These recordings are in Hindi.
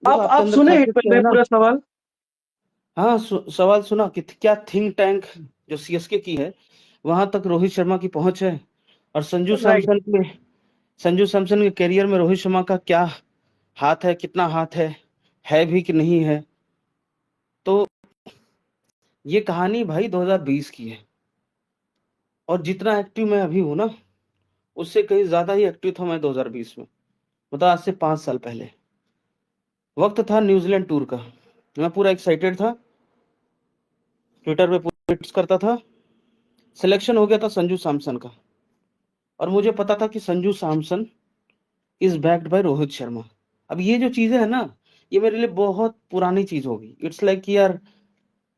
देखो आपके आप अंदर सुने खासियत क्या है पहले ना। पूरा सवाल। हाँ, सवाल सुना कि क्या थिंक टैंक जो सीएसके की है वहां तक रोहित शर्मा की पहुंच है, और राइट। संजू सैमसन के करियर में रोहित शर्मा का क्या हाथ है, कितना हाथ है भी कि नहीं है। तो ये कहानी भाई 2020 की है, और जितना एक्टिव मैं अभी हूं ना, उससे कहीं ज्यादा ही एक्टिव था मैं 2020 में। मतलब आज से 5 साल पहले। वक्त था न्यूजीलैंड टूर का। मैं पूरा एक्साइटेड था, ट्विटर पे पूरा ट्वीट्स करता था। सिलेक्शन हो गया था संजू सैमसन का, और मुझे पता था कि Sanju Samson is backed by Rohit Sharma. अब ये जो चीजें है ना, ये मेरे लिए बहुत पुरानी चीज होगी। इट्स लाइक कि यार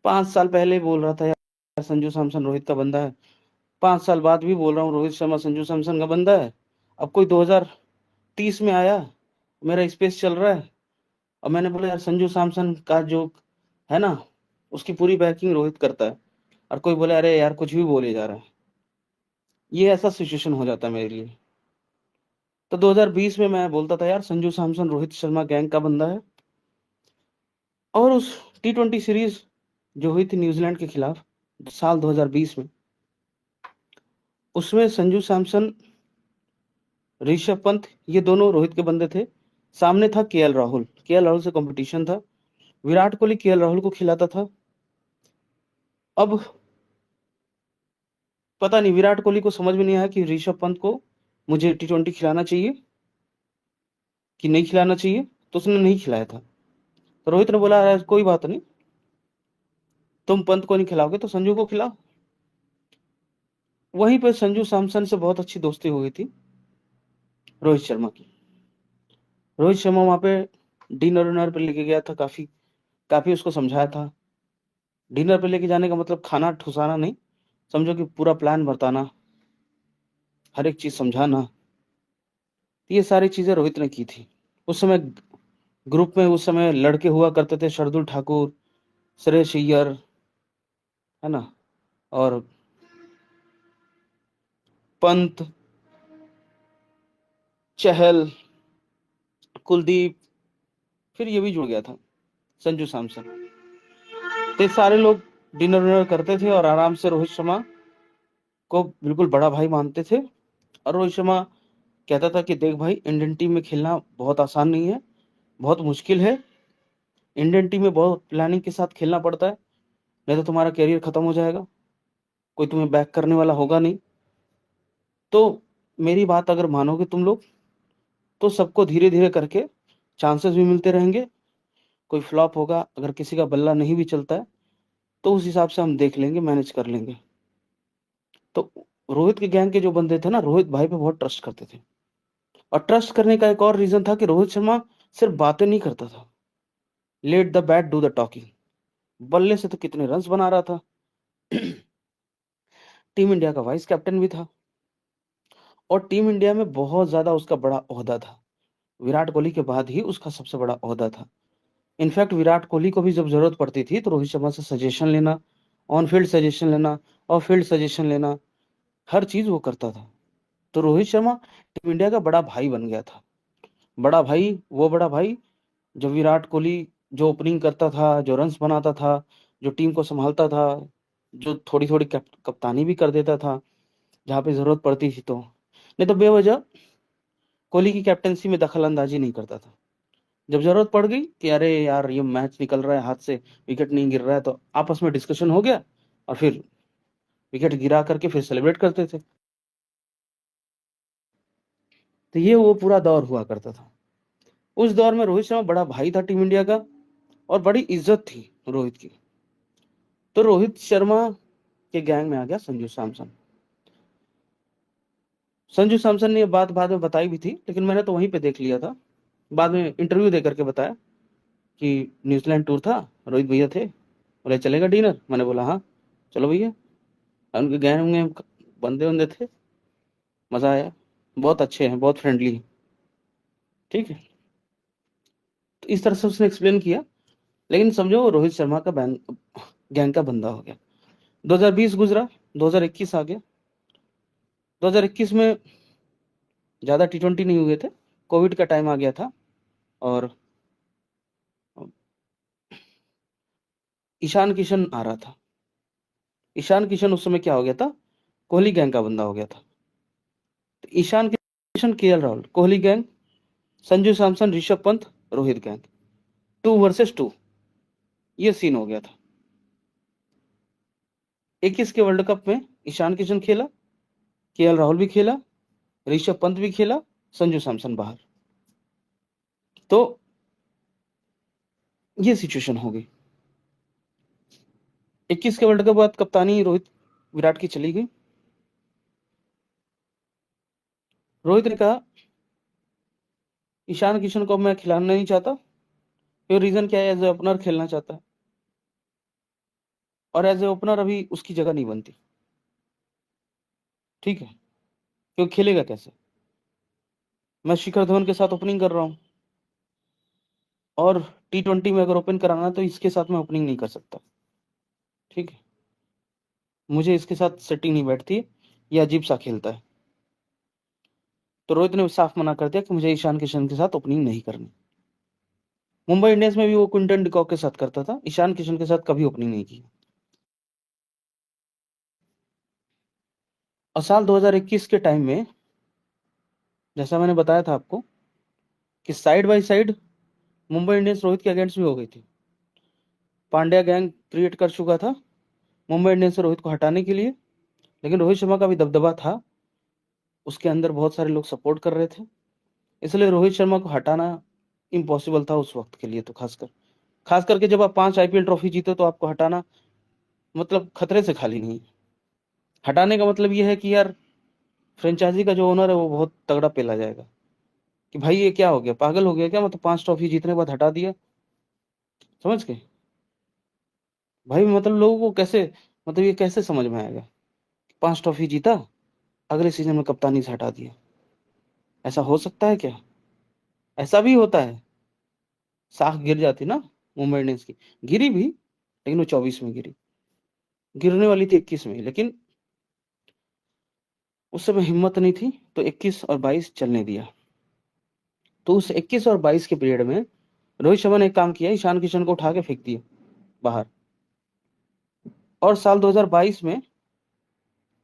5 साल पहले बोल रहा था यार संजू सैमसन रोहित का बंदा है, 5 साल बाद भी बोल रहा हूँ रोहित शर्मा संजू सैमसन का बंदा है। अब कोई 2030 में आया, मेरा स्पेस चल रहा है, और मैंने बोला यार संजू सैमसन का जो है ना, उसकी पूरी बैकिंग रोहित करता है, और कोई बोले अरे यार कुछ भी बोले जा रहा है। ये ऐसा सिचुएशन हो जाता है मेरे लिए। तो 2020 में मैं बोलता था यार संजू सैमसन रोहित शर्मा गैंग का बंदा है। और उस T20 सीरीज जो हुई थी न्यूजीलैंड के खिलाफ साल 2020 में, उसमें संजू सैमसन, ऋषभ पंत, ये दोनों रोहित के बंदे थे। सामने था के एल राहुल से कंपटीशन था। विराट कोहली के एल राहुल को खिलाता था। अब पता नहीं विराट कोहली को समझ में नहीं आया कि ऋषभ पंत को मुझे T20 खिलाना चाहिए कि नहीं खिलाना चाहिए, तो उसने नहीं खिलाया था। तो रोहित ने बोला "अरे, कोई बात नहीं, तुम पंत को नहीं खिलाओगे तो संजू को खिलाओ"। वहीं पर संजू सैमसन से बहुत अच्छी दोस्ती हो गई थी रोहित शर्मा की। रोहित शर्मा वहां पे डिनर विनर पे लेके गया था, काफी काफी उसको समझाया था। डिनर पे लेके जाने का मतलब खाना ठुसाना नहीं, समझो कि पूरा प्लान बताना, हर एक चीज समझाना। ये सारी चीजें रोहित ने की थी। उस समय ग्रुप में उस समय लड़के हुआ करते थे, शार्दुल ठाकुर, श्रेयस अय्यर, है ना, और पंत, चहल, कुलदीप, फिर ये भी जुड़ गया था संजू सैमसन। तो ये सारे लोग डिनर विनर करते थे और आराम से रोहित शर्मा को बिल्कुल बड़ा भाई मानते थे। और रोहित शर्मा कहता था कि देख भाई, इंडियन टीम में खेलना बहुत आसान नहीं है, बहुत मुश्किल है। इंडियन टीम में बहुत प्लानिंग के साथ खेलना पड़ता है, नहीं तो तुम्हारा करियर खत्म हो जाएगा, कोई तुम्हें बैक करने वाला होगा नहीं। तो मेरी बात अगर मानोगे तुम लोग, तो सबको धीरे धीरे करके चांसेस भी मिलते रहेंगे। कोई फ्लॉप होगा, अगर किसी का बल्ला नहीं भी चलता है, तो उस हिसाब से हम देख लेंगे, मैनेज कर लेंगे। तो रोहित के गैंग के जो बंदे थे ना, रोहित भाई पे बहुत ट्रस्ट करते थे। और ट्रस्ट करने का एक और रीजन था कि रोहित शर्मा सिर्फ बातें नहीं करता था, let the bat do the talking. बल्ले से तो कितने रन्स बना रहा था। टीम इंडिया का वाइस कैप्टन भी था, और टीम इंडिया में बहुत ज्यादा उसका बड़ा ओहदा था। विराट कोहली के बाद ही उसका सबसे बड़ा ओहदा था। इनफैक्ट विराट कोहली को भी जब जरूरत पड़ती थी तो रोहित शर्मा से सजेशन लेना, ऑन फील्ड सजेशन लेना, ऑफ फील्ड सजेशन लेना, हर चीज वो करता था। तो रोहित शर्मा टीम इंडिया का बड़ा भाई बन गया था। बड़ा भाई, वो बड़ा भाई जो विराट कोहली जो ओपनिंग करता था, जो रन्स बनाता था, जो टीम को संभालता था, जो थोड़ी थोड़ी कप्तानी भी कर देता था जहाँ पे जरूरत पड़ती थी। तो नहीं तो बेवजह कोहली की कैप्टनसी में दखल अंदाजी नहीं करता था। जब जरूरत पड़ गई कि अरे यार ये मैच निकल रहा है हाथ से, विकेट नहीं गिर रहा है, तो आपस में डिस्कशन हो गया, और फिर विकेट गिरा करके फिर सेलिब्रेट करते थे। तो ये वो पूरा दौर हुआ करता था। उस दौर में रोहित शर्मा बड़ा भाई था टीम इंडिया का, और बड़ी इज्जत थी रोहित की। तो रोहित शर्मा के गैंग में आ गया संजू सैमसन। संजू सैमसन ने ये बात बाद में बताई भी थी, लेकिन मैंने तो वहीं पे देख लिया था। बाद में इंटरव्यू दे करके बताया कि न्यूजीलैंड टूर था, रोहित भैया थे, बोले चलेगा डिनर। मैंने बोला हाँ चलो भैया। और उनके गैंग में बंदे बंदे थे, मजा आया। बहुत अच्छे हैं, बहुत फ्रेंडली हैं। ठीक है। तो इस तरह से उसने एक्सप्लेन किया। लेकिन समझो वो रोहित शर्मा का गैंग का बंदा हो गया। 2020 गुजरा, 2021 आ गया। 2021 में ज्यादा T20 नहीं हुए थे, कोविड का टाइम आ गया था। और ईशान किशन आ रहा था। ईशान किशन उस समय क्या हो गया था, कोहली गैंग का बंदा हो गया था। तो Ishan Kishan, KL Rahul, Kohli gang, Sanju Samson, Rishabh Pant, Rohit gang, 2 versus 2, ये सीन हो गया था। 21 के वर्ल्ड कप में ईशान किशन खेला, केएल राहुल भी खेला, ऋषभ पंत भी खेला, संजू सैमसन बाहर। तो ये सिचुएशन हो गई। 21 के वर्ल्ड कप बाद कप्तानी रोहित विराट की चली गई। रोहित ने कहा ईशान किशन को मैं खिलाना नहीं चाहता। ये रीजन क्या है, एज ए ओपनर खेलना चाहता है, और एज ए ओपनर अभी उसकी जगह नहीं बनती। ठीक है, क्यों खेलेगा कैसे? मैं शिखर धवन के साथ ओपनिंग कर रहा हूं, और T20 में अगर ओपन कराना तो इसके साथ मैं ओपनिंग नहीं कर सकता। ठीक है, मुझे इसके साथ सेटिंग नहीं बैठती, ये अजीब सा खेलता है। तो रोहित ने साफ मना कर दिया कि मुझे ईशान किशन के साथ ओपनिंग नहीं करनी। मुंबई इंडियंस में भी वो क्विंटन डिकॉक के साथ करता था, ईशान किशन के साथ कभी ओपनिंग नहीं की। और साल 2021 के टाइम में, जैसा मैंने बताया था आपको, कि side by side Mumbai Indians Rohit के अगेंस्ट भी हो गई थी। पांड्या गैंग क्रिएट कर चुका था मुंबई इंडियंस से रोहित को हटाने के लिए, लेकिन रोहित शर्मा का भी दबदबा था, उसके अंदर बहुत सारे लोग सपोर्ट कर रहे थे, इसलिए रोहित शर्मा को हटाना इम्पॉसिबल था उस वक्त के लिए। तो खास करके जब आप 5 IPL ट्रॉफी जीते तो आपको हटाना मतलब खतरे से खाली नहीं। हटाने का मतलब ये है कि यार फ्रेंचाइजी का जो ओनर है वो बहुत तगड़ा पेला जाएगा कि भाई ये क्या हो गया, पागल हो गया क्या, मतलब 5 ट्रॉफी जीतने के बाद हटा दिया। समझ गए भाई, मतलब लोगों को कैसे, मतलब ये कैसे समझ में आएगा, 5 ट्रॉफी जीता, अगले सीजन में कप्तानी से हटा दिया। ऐसा हो सकता है क्या? ऐसा भी होता है। साख गिर जाती ना मुंबई इंडियंस की, गिरी भी, लेकिन वो 24 में गिरी, गिरने वाली थी 21 में, लेकिन उस समय हिम्मत नहीं थी, तो 21 और 22 चलने दिया। तो उस 21 और 22 के पीरियड में रोहित शर्मा ने एक काम किया, ईशान किशन को उठा के फेंक दिया बाहर। और साल 2022 में,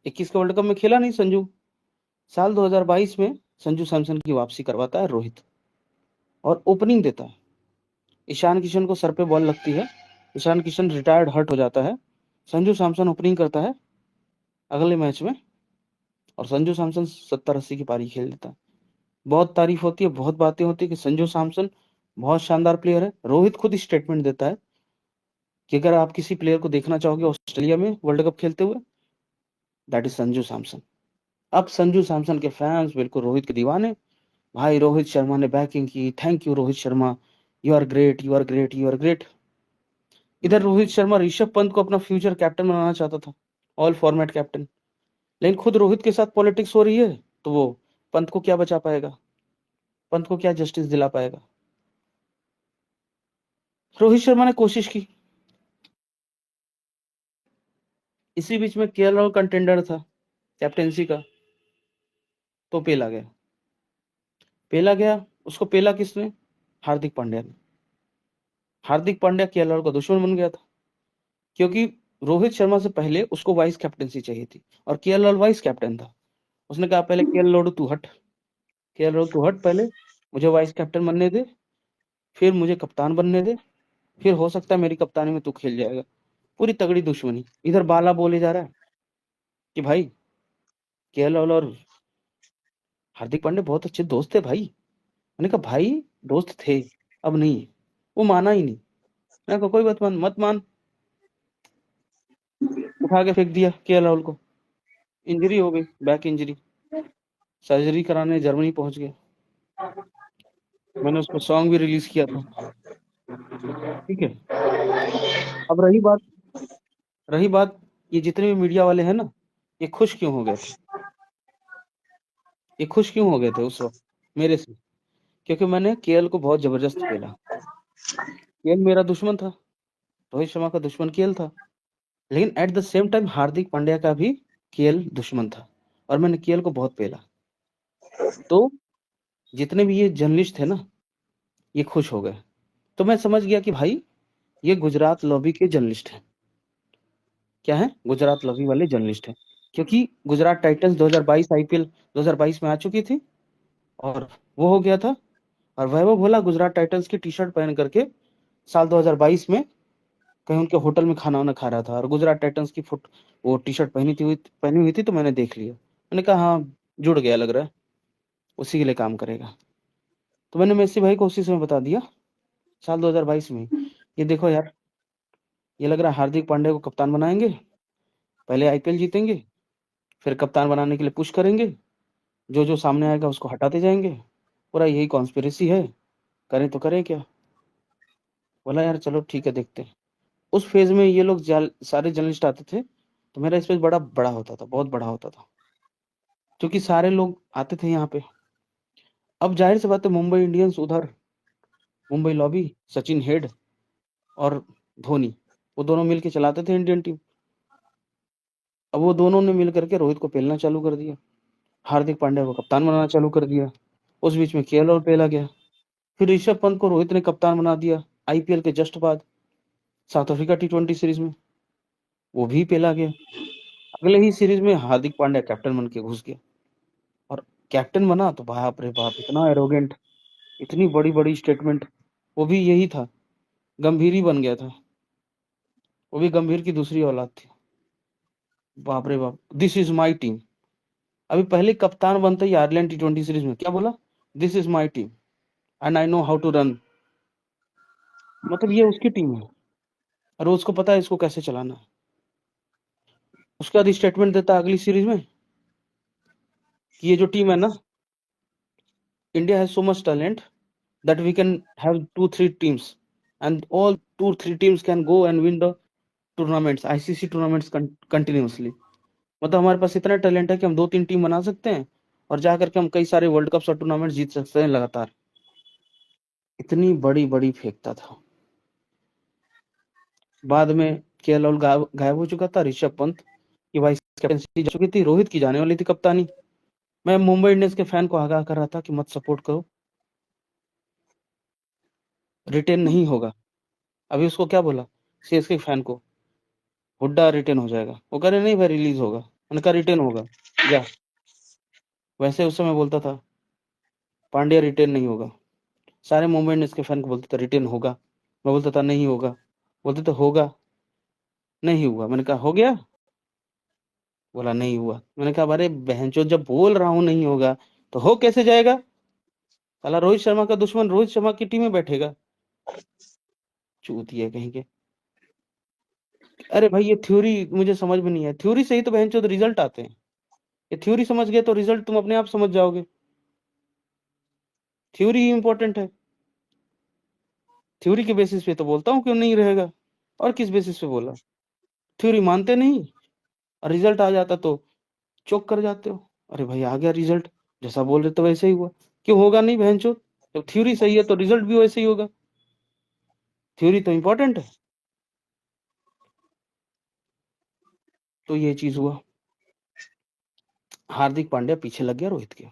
21 के वर्ल्ड कप में खेला नहीं संजू, साल 2022 में संजू सैमसन की वापसी करवाता है रोहित, और ओपनिंग देता है। ईशान किशन को सर पे बॉल लगती है, ईशान किशन रिटायर्ड हर्ट हो जाता है, संजू सैमसन ओपनिंग करता है अगले मैच में, और संजू सैमसन 70-80 की पारी खेल देता है। बहुत तारीफ होती है, बहुत बातें होती है कि संजू सैमसन बहुत शानदार प्लेयर है। रोहित खुद स्टेटमेंट देता है कि अगर आप किसी प्लेयर को देखना चाहोगे ऑस्ट्रेलिया में वर्ल्ड कप खेलते हुए, दैट इज संजू सैमसन। अब संजू सैमसन के फैंस बिल्कुल रोहित के दीवाने। भाई रोहित शर्मा ने बैटिंग की, thank you Rohit Sharma, you are great, you are great, you are great. इधर रोहित शर्मा ऋषभ पंत को अपना फ्यूचर कैप्टन बनाना चाहता था, ऑल फॉर्मेट कैप्टन, लेकिन खुद रोहित के साथ पॉलिटिक्स हो रही है, तो वो पंत को क्या बचा पाएगा, पंत को क्या जस्टिस दिला पाएगा। रोहित शर्मा ने कोशिश की, इसी बीच में केएल राहुल कंटेंडर था कैप्टेंसी का, तो पेला गया। पेला गया, उसको पेला किसने? हार्दिक पांड्या ने। हार्दिक पांड्या केएल राहुल का दुश्मन बन गया था, क्योंकि रोहित शर्मा से पहले उसको वाइस कैप्टेंसी चाहिए थी, और केएल राहुल वाइस कैप्टन था। उसने कहा पहले केएल राहुल तू हट, केएल राहुल तू हट, पहले मुझे वाइस कैप्टन बनने दे, फिर मुझे कप्तान बनने दे, फिर हो सकता है मेरी कप्तानी में तू खेल जाएगा। पूरी तगड़ी दुश्मनी। इधर बाला बोले जा रहा है कि भाई केएल राहुल और हार्दिक पांड्या बहुत अच्छे दोस्त थे भाई। मैंने कहा भाई दोस्त थे, अब नहीं है। वो माना ही नहीं। मैंने कहा कोई बात मान मत मान, उठा के फेंक दिया केएल राहुल को। इंजरी हो गई, बैक इंजरी, सर्जरी कराने जर्मनी पहुंच गया। मैंने उसको सॉन्ग भी रिलीज किया था। ठीक है, अब रही बात ये जितने भी मीडिया वाले हैं ना, ये खुश क्यों हो गए थे, ये खुश क्यों हो गए थे उस वक्त मेरे से? क्योंकि मैंने केएल को बहुत जबरदस्त खेला। केएल मेरा दुश्मन था, रोहित शर्मा का दुश्मन केएल था, लेकिन at the same time Hardik Pandya का भी केएल दुश्मन था, और मैंने केएल को बहुत पेला। तो जितने भी ये जर्नलिस्ट थे ना, ये खुश हो गए। तो मैं समझ गया कि भाई ये गुजरात लॉबी के जर्नलिस्ट हैं। क्या है? गुजरात लॉबी वाले जर्नलिस्ट हैं, क्योंकि गुजरात टाइटंस 2022 आईपीएल 2022 में आ चुकी थी और वो हो गया था। और वैभव भोला गुजरात टाइटंस की टी शर्ट पहन करके साल 2022 में कहीं उनके होटल में खाना वाना खा रहा था और गुजरात टाइटंस की फुट वो टी शर्ट पहनी हुई थी, तो मैंने देख लिया। मैंने कहा हाँ, जुड़ गया लग रहा है, उसी के लिए काम करेगा। तो मैंने मेसी भाई को उसी समय बता दिया, साल 2022 में। ये देखो यार, ये लग रहा है हार्दिक पांड्या को कप्तान बनाएंगे, पहले आईपीएल जीतेंगे, फिर कप्तान बनाने के लिए पुश करेंगे, जो जो सामने आएगा उसको हटाते जाएंगे। पूरा यही कॉन्स्पिरेसी है, करें तो करें क्या। बोला यार चलो ठीक है, देखते हैं। उस फेज में ये लोग सारे जर्नलिस्ट आते थे, तो मेरा स्पेस बड़ा बड़ा होता था, बहुत बड़ा होता था, क्योंकि सारे लोग आते थे यहाँ पे। अब जाहिर सी बात है, मुंबई इंडियंस उधर, मुंबई लॉबी, सचिन हेड और धोनी, वो दोनों मिलके चलाते थे इंडियन टीम। अब वो दोनों ने मिल करके रोहित को पेलना चालू कर दिया, हार्दिक पांड्या को कप्तान बनाना चालू कर दिया। उस बीच में केएल और पेला गया। फिर ऋषभ पंत को रोहित ने कप्तान बना दिया आईपीएल के जस्ट बाद, साउथ अफ्रीका टी20 सीरीज में, वो भी पेला गया। अगले ही सीरीज में हार्दिक पांड्या कैप्टन बन के घुस गया, और कैप्टन बना तो बाप रे बाप, इतना एरोगेंट, इतनी बड़ी बड़ी स्टेटमेंट। वो भी यही था, गंभीर ही बन गया था, वो भी गंभीर की दूसरी औलाद थी। बाप रे बाप, दिस इज माई टीम। अभी पहले कप्तान बनता ही आयरलैंड टी20 सीरीज में क्या बोला? This is my team and I know how to run. मतलब ये उसकी टीम है और उसको पता है इसको कैसे चलाना है। उसके बाद स्टेटमेंट देता है अगली सीरीज में कि ये जो टीम है ना, India has so much talent that we can have 2-3 teams and all 2-3 teams can go and win the tournaments, ICC tournaments continuously। मतलब हमारे पास इतना टैलेंट है कि हम 2-3 टीम बना सकते हैं और जाकर के हम कई सारे वर्ल्ड कप्स और टूर्नामेंट जीत सकते हैं लगातार। इतनी बड़ी बड़ी फेंकता था। बाद में केएल राहुल गायब हो चुका था, ऋषभ पंत की वाइस कैप्टनसी जा चुकी थी, रोहित की जाने वाली थी कप्तानी। मैं मुंबई इंडियंस के फैन को आगाह कर रहा था कि मत सपोर्ट करो, रिटेन नहीं होगा। अभी उसको क्या बोला, सीएसके फैन को, हुड्डा रिटेन हो जाएगा। वो कह रहे नहीं भाई, रिलीज होगा। मैंने कहा रिटेन होगा जा। वैसे उस समय बोलता था पांड्या रिटेन नहीं होगा, सारे मुंबई इंडियंस के फैन को बोलते थे रिटेन होगा, मैं बोलता था नहीं होगा, बोलते थे होगा, नहीं हुआ। मैंने कहा हो गया, बोला नहीं हुआ। मैंने कहा अरे बहनचोद, जब बोल रहा हूं नहीं होगा तो हो कैसे जाएगा? साला रोहित शर्मा का दुश्मन रोहित शर्मा की टीम में बैठेगा, चूतिया कहीं के। अरे भाई ये थ्योरी मुझे समझ में नहीं है, थ्योरी से ही तो बहनचोद रिजल्ट आते हैं। ये थ्योरी समझ गए तो रिजल्ट तुम अपने आप समझ जाओगे। थ्योरी ही इंपॉर्टेंट है। थ्योरी के बेसिस पे तो बोलता हूँ क्यों नहीं रहेगा, और किस बेसिस पे बोला? थ्योरी मानते नहीं और रिजल्ट आ जाता तो चौक कर जाते हो। अरे भाई आ गया रिजल्ट, जैसा बोल रहे तो वैसे ही हुआ। क्यों होगा नहीं बहनचोद? जब थ्योरी सही है तो रिजल्ट भी वैसे ही होगा। थ्योरी तो इंपॉर्टेंट है। तो ये चीज हुआ, हार्दिक पांड्या पीछे लग गया रोहित के।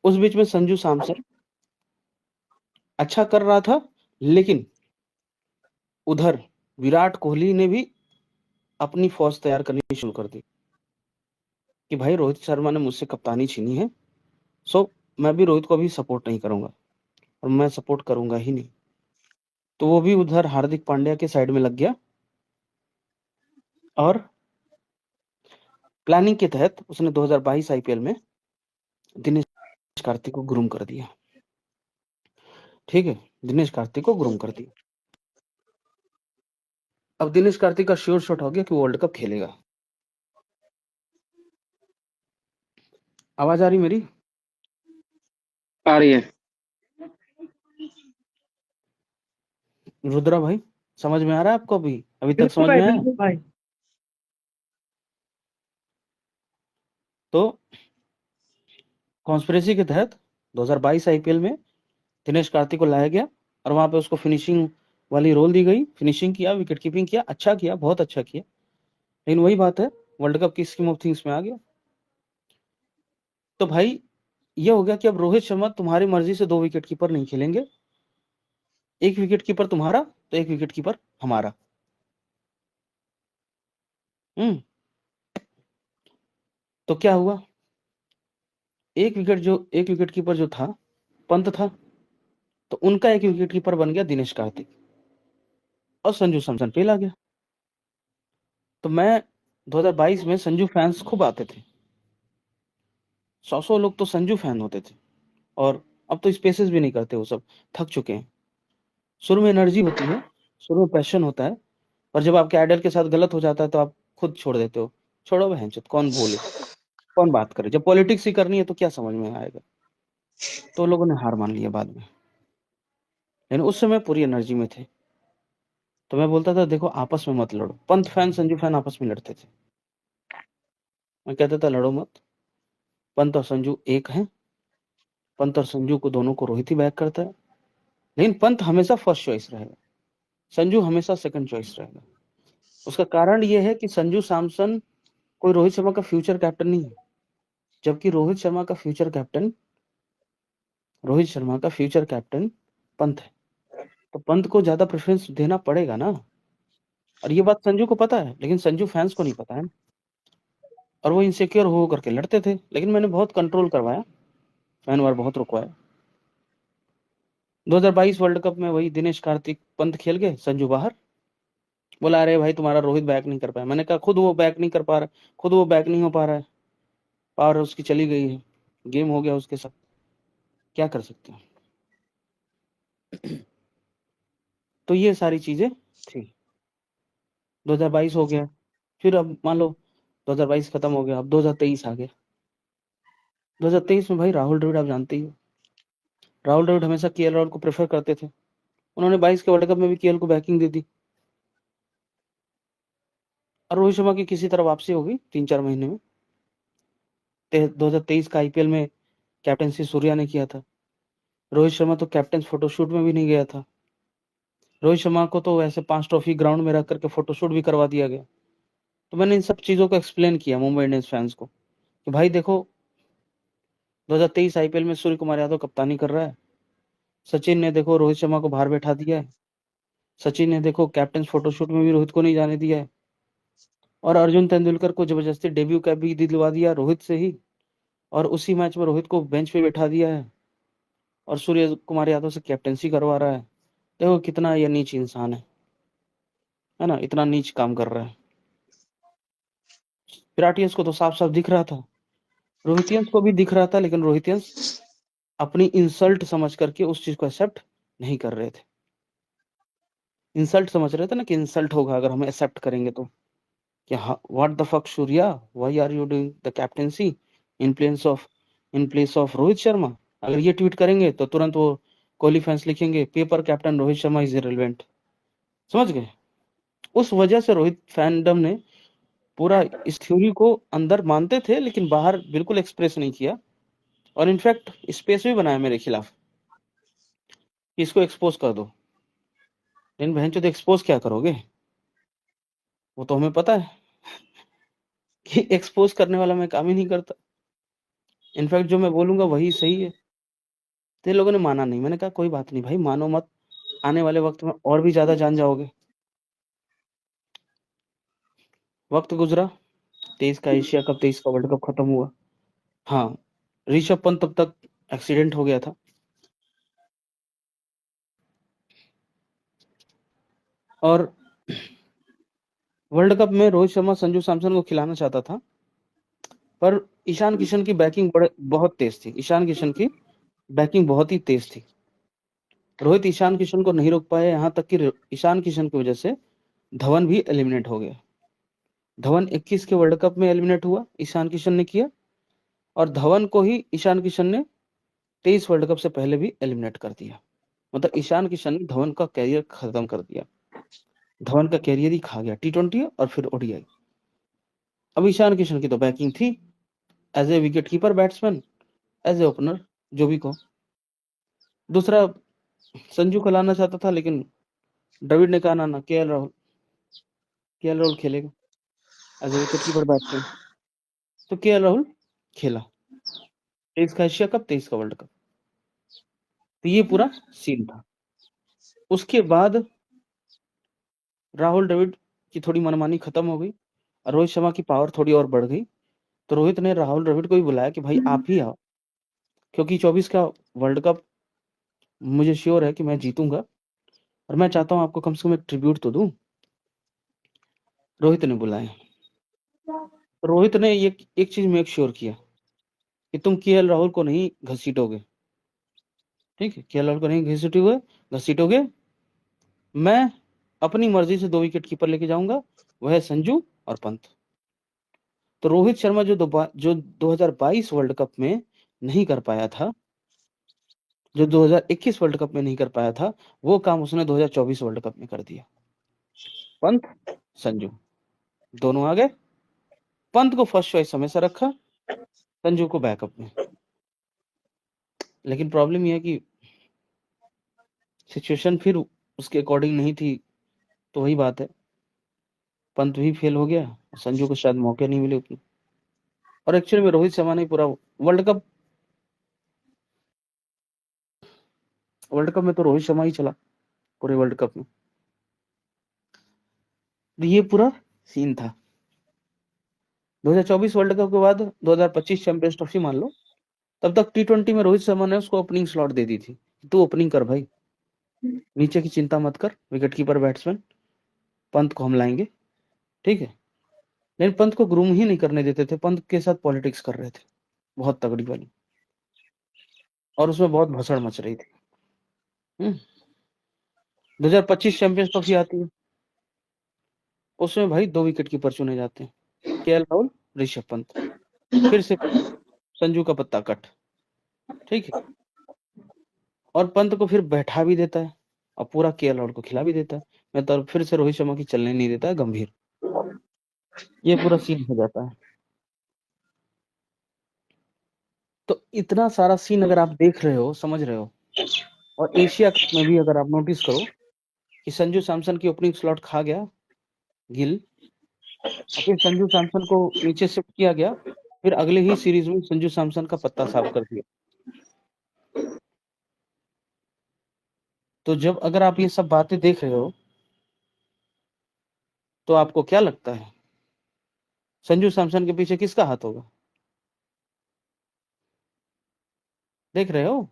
उस बीच में संजू सैमसन अच्छा कर रहा था, लेकिन उधर विराट कोहली ने भी अपनी फौज तैयार करनी शुरू कर दी कि भाई रोहित शर्मा ने मुझसे कप्तानी छीनी है, सो मैं भी रोहित को भी सपोर्ट नहीं करूंगा और मैं सपोर्ट करूंगा ही नहीं। तो वो भी उधर हार्दिक पांड्या के साइड में लग गया और प्लानिंग के तहत उसने 2022 आईपीएल में दिनेश कार्तिक को ग्रूम कर दिया। ठीक है, दिनेश कार्तिक को ग्रूम कर दिया। अब दिनेश कार्तिक का श्योर शॉट हो गया कि वर्ल्ड कप खेलेगा। आवाज आ रही मेरी? आ रही है। रुद्रा भाई, समझ में आ रहा है आपको? अभी अभी तक बिल्कुल समझ भाई, में आया? बिल्कुल भाई। तो कॉन्स्पिरेसी के तहत 2022 आईपीएल में दिनेश कार्तिक को लाया गया और वहां पे उसको फिनिशिंग वाली रोल दी गई। फिनिशिंग किया, विकेट कीपिंग किया, अच्छा किया, बहुत अच्छा किया। लेकिन वही बात है, वर्ल्ड कप की स्कीम ऑफ थिंग्स में आ गया। तो भाई ये हो गया कि अब रोहित शर्मा तुम्हारी मर्जी से 2 विकेट कीपर नहीं खेलेंगे, एक विकेट कीपर तुम्हारा तो एक विकेट कीपर हमारा। तो क्या हुआ, एक विकेट कीपर जो था पंत था, तो उनका एक विकेट कीपर बन गया दिनेश कार्तिक, और संजू सैमसन फेल आ गया। तो मैं 2022 में संजू फैंस खूब आते थे, 100 लोग तो संजू फैन होते थे। और अब तो स्पेसेस भी नहीं करते, वो सब थक चुके हैं। शुरू में एनर्जी होती है, शुरू में पैशन होता है, और जब आपके आइडल के साथ गलत हो जाता है तो आप खुद छोड़ देते हो। छोड़ो बहनचोद, कौन बोले, कौन बात करे। जब पॉलिटिक्स ही करनी है तो क्या समझ में आएगा। तो लोगों ने हार मान लिया बाद में, लेकिन उस समय पूरी एनर्जी में थे। तो मैं बोलता था देखो आपस में मत लड़ो। पंत फैन संजू फैन आपस में लड़ते थे, मैं कहता था लड़ो मत, पंत और संजू एक हैं। पंत और संजू को दोनों को रोहित ही बैक करता है, लेकिन पंत हमेशा फर्स्ट चॉइस रहेगा, संजू हमेशा सेकंड चॉइस रहेगा। उसका कारण ये है कि संजू सैमसन कोई रोहित शर्मा का फ्यूचर कैप्टन नहीं है, जबकि रोहित शर्मा का फ्यूचर कैप्टन पंत है। तो पंत को ज्यादा प्रेफरेंस देना पड़ेगा ना। और ये बात संजू को पता है, लेकिन संजू फैंस को नहीं पता है, और वो इनसिक्योर हो करके लड़ते थे। लेकिन मैंने बहुत कंट्रोल करवाया, फैन वार बहुत रुकवाया। 2022 वर्ल्ड कप में वही दिनेश कार्तिक पंत खेल गए, संजू बाहर। बोला अरे भाई तुम्हारा रोहित बैक नहीं कर पाया। मैंने कहा खुद वो बैक नहीं कर पा रहा, खुद वो बैक नहीं हो पा रहा है, पावर उसकी चली गई है, गेम हो गया उसके साथ, क्या कर सकते हैं। तो ये सारी चीजें थी। 2022 हो गया, फिर अब मान लो 2022 खत्म हो गया, अब 2023 आ गया। 2023 में भाई राहुल द्रविड़ आप जानते ही हो, राहुल द्रविड़ हमेशा केएल राहुल को प्रेफर करते थे। उन्होंने 22 के वर्ल्ड कप में भी केएल को बैकिंग दे दी, और रोहित शर्मा की किसी तरह वापसी हो गई 3-4 महीने में। 2023 का आईपीएल में कैप्टनसी सूर्या ने किया था। रोहित शर्मा तो कैप्टन फोटोशूट में भी नहीं गया था। रोहित शर्मा को तो ऐसे 5 ट्रॉफी ग्राउंड में रख करके फोटोशूट भी करवा दिया गया। तो मैंने इन सब चीजों को एक्सप्लेन किया मुंबई इंडियंस फैंस को कि भाई देखो 2023 आईपीएल में सूर्य कुमार यादव कप्तानी कर रहा है, सचिन ने देखो रोहित शर्मा को बाहर बैठा दिया है, सचिन ने देखो कैप्टन फोटोशूट में भी रोहित को नहीं जाने दिया है, और अर्जुन तेंदुलकर को जबरदस्ती डेब्यू कैप भी दिलवा दिया रोहित से ही, और उसी मैच में रोहित को बेंच पे बैठा दिया है, और सूर्य कुमार यादव से कैप्टनसी करवा रहा है। देखो कितना ये नीच इंसान है ना, इतना नीच काम कर रहा है। विराटियंस को तो साफ साफ दिख रहा था, रोहितियंस को भी दिख रहा था, लेकिन रोहितियंस अपनी इंसल्ट समझ करके उस चीज को एक्सेप्ट नहीं कर रहे थे। इंसल्ट समझ रहे थे ना कि इंसल्ट होगा अगर हम एक्सेप्ट करेंगे तो, कि what the fuck Surya, why are you doing the captaincy in place of Rohit Sharma. अगर ये ट्वीट करेंगे तो तुरंत वो कोहली फैंस लिखेंगे paper captain Rohit Sharma is irrelevant. समझ गए। उस वजह से रोहित फैंडम ने पूरा इस थ्योरी को अंदर मानते थे, लेकिन बाहर बिल्कुल एक्सप्रेस नहीं किया, और इनफैक्ट स्पेस भी बनाया मेरे खिलाफ कि इसको एक्सपोज कर दो। लेकिन बहन चोद एक्सपोज क्या करोगे, वो तो हमें पता है कि एक्सपोज करने वाला मैं काम ही नहीं करता। इनफैक्ट जो मैं बोलूंगा वही सही है। तो ये लोगों ने माना नहीं। मैंने कहा कोई बात नहीं भाई, मानो मत, आने वाले वक्त में और भी ज्यादा जान जाओगे। वक्त गुजरा, 23 का एशिया कप, 23 का वर्ल्ड कप खत्म हुआ। हाँ, ऋषभ पंत तब तक एक्सीडेंट हो गया था, और वर्ल्ड कप में रोहित शर्मा संजू सैमसन को खिलाना चाहता था, पर ईशान किशन की बैकिंग बहुत तेज थी। ईशान किशन की बैकिंग बहुत ही तेज थी। रोहित ईशान किशन को नहीं रोक पाए, यहाँ तक कि ईशान किशन की वजह से धवन भी एलिमिनेट हो गया। धवन 21 के वर्ल्ड कप में एलिमिनेट हुआ, ईशान किशन ने किया, और धवन को ही ईशान किशन ने 23 वर्ल्ड कप से पहले भी एलिमिनेट कर दिया। मतलब ईशान किशन ने धवन का कैरियर खत्म कर दिया। धवन का कैरियर ही खा गया, T20 और फिर ओडीआई। अब ईशान किशन की तो बैकिंग थी, as a wicket keeper batsman, as a opener, जो भी कहो। दूसरा संजू को लाना चाहता था, लेकिन द्रविड़ ने कहा ना, के एल राहुल खेलेगा as a wicket keeper batsman. तो के एल राहुल खेला 23 का एशिया कप, 23 का वर्ल्ड कप। तो ये पूरा सीन था। उसके बाद राहुल द्रविड़ की थोड़ी मनमानी खत्म हो गई और रोहित शर्मा की पावर थोड़ी और बढ़ गई। तो रोहित ने राहुल द्रविड़ को ही बुलाया कि भाई आप ही आओ, क्योंकि 24 का वर्ल्ड कप मुझे श्योर है कि मैं जीतूंगा और मैं चाहता हूं आपको कम से कम एक ट्रिब्यूट तो दूं। रोहित ने बुलाया। रोहित ने ये एक चीज मेक श्योर किया कि तुम केएल राहुल को नहीं घसीटोगे, ठीक है, केएल राहुल को नहीं घसीटोगे। मैं अपनी मर्जी से 2 विकेट कीपर लेके जाऊंगा, वह है संजू और पंत। तो रोहित शर्मा जो 2022 वर्ल्ड कप में नहीं कर पाया था, जो 2021 वर्ल्ड कप में नहीं कर पाया था, वो काम उसने 2024 वर्ल्ड कप में कर दिया। पंत संजू दोनों आ गए। पंत को फर्स्ट चॉइस हमेशा रखा, संजू को बैकअप में। लेकिन प्रॉब्लम यह है कि सिचुएशन फिर उसके अकॉर्डिंग नहीं थी, तो वही बात है, पंत भी फेल हो गया और संजू को शायद मौके नहीं मिले उतने। और एक्चुअली में रोहित शर्मा ने पूरा वर्ल्ड कप में तो रोहित शर्मा ही चला पूरे वर्ल्ड कप में। तो ये पूरा सीन था। 2024 वर्ल्ड कप के बाद 2025 चैंपियंस ट्रॉफी मान लो, तब तक T20 में रोहित शर्मा ने उसको ओपनिंग स्लॉट दे दी थी, तू ओपनिंग कर भाई, नीचे की चिंता मत कर, विकेट कीपर बैट्समैन पंत को हम लाएंगे, ठीक है। लेकिन पंत को ग्रूम ही नहीं करने देते थे, पंत के साथ पॉलिटिक्स कर रहे थे बहुत तगड़ी वाली, और उसमें बहुत भसड़ मच रही थी। 2025 चैंपियंस ट्रॉफी आती है, उसमें भाई 2 विकेट कीपर चुने जाते हैं, केएल राहुल, ऋषभ पंत, फिर से संजू का पत्ता कट, ठीक है। और पंत को फिर बैठा भी देता है और पूरा केएल राहुल को खिला भी देता है। मैं तो फिर से रोहित शर्मा की चलने नहीं देता है गंभीर। ये पूरा सीन हो जाता है। तो इतना सारा सीन अगर आप देख रहे हो, समझ रहे हो, और एशिया कप में भी अगर आप नोटिस करो कि संजू सैमसन की ओपनिंग स्लॉट खा गया गिल, और फिर संजू सैमसन को नीचे शिफ्ट किया गया, फिर अगले ही सीरीज में संजू सैमसन का पत्ता साफ कर दिया। तो जब अगर आप ये सब बातें देख रहे हो, तो आपको क्या लगता है संजू सैमसन के पीछे किसका हाथ होगा? देख रहे हो?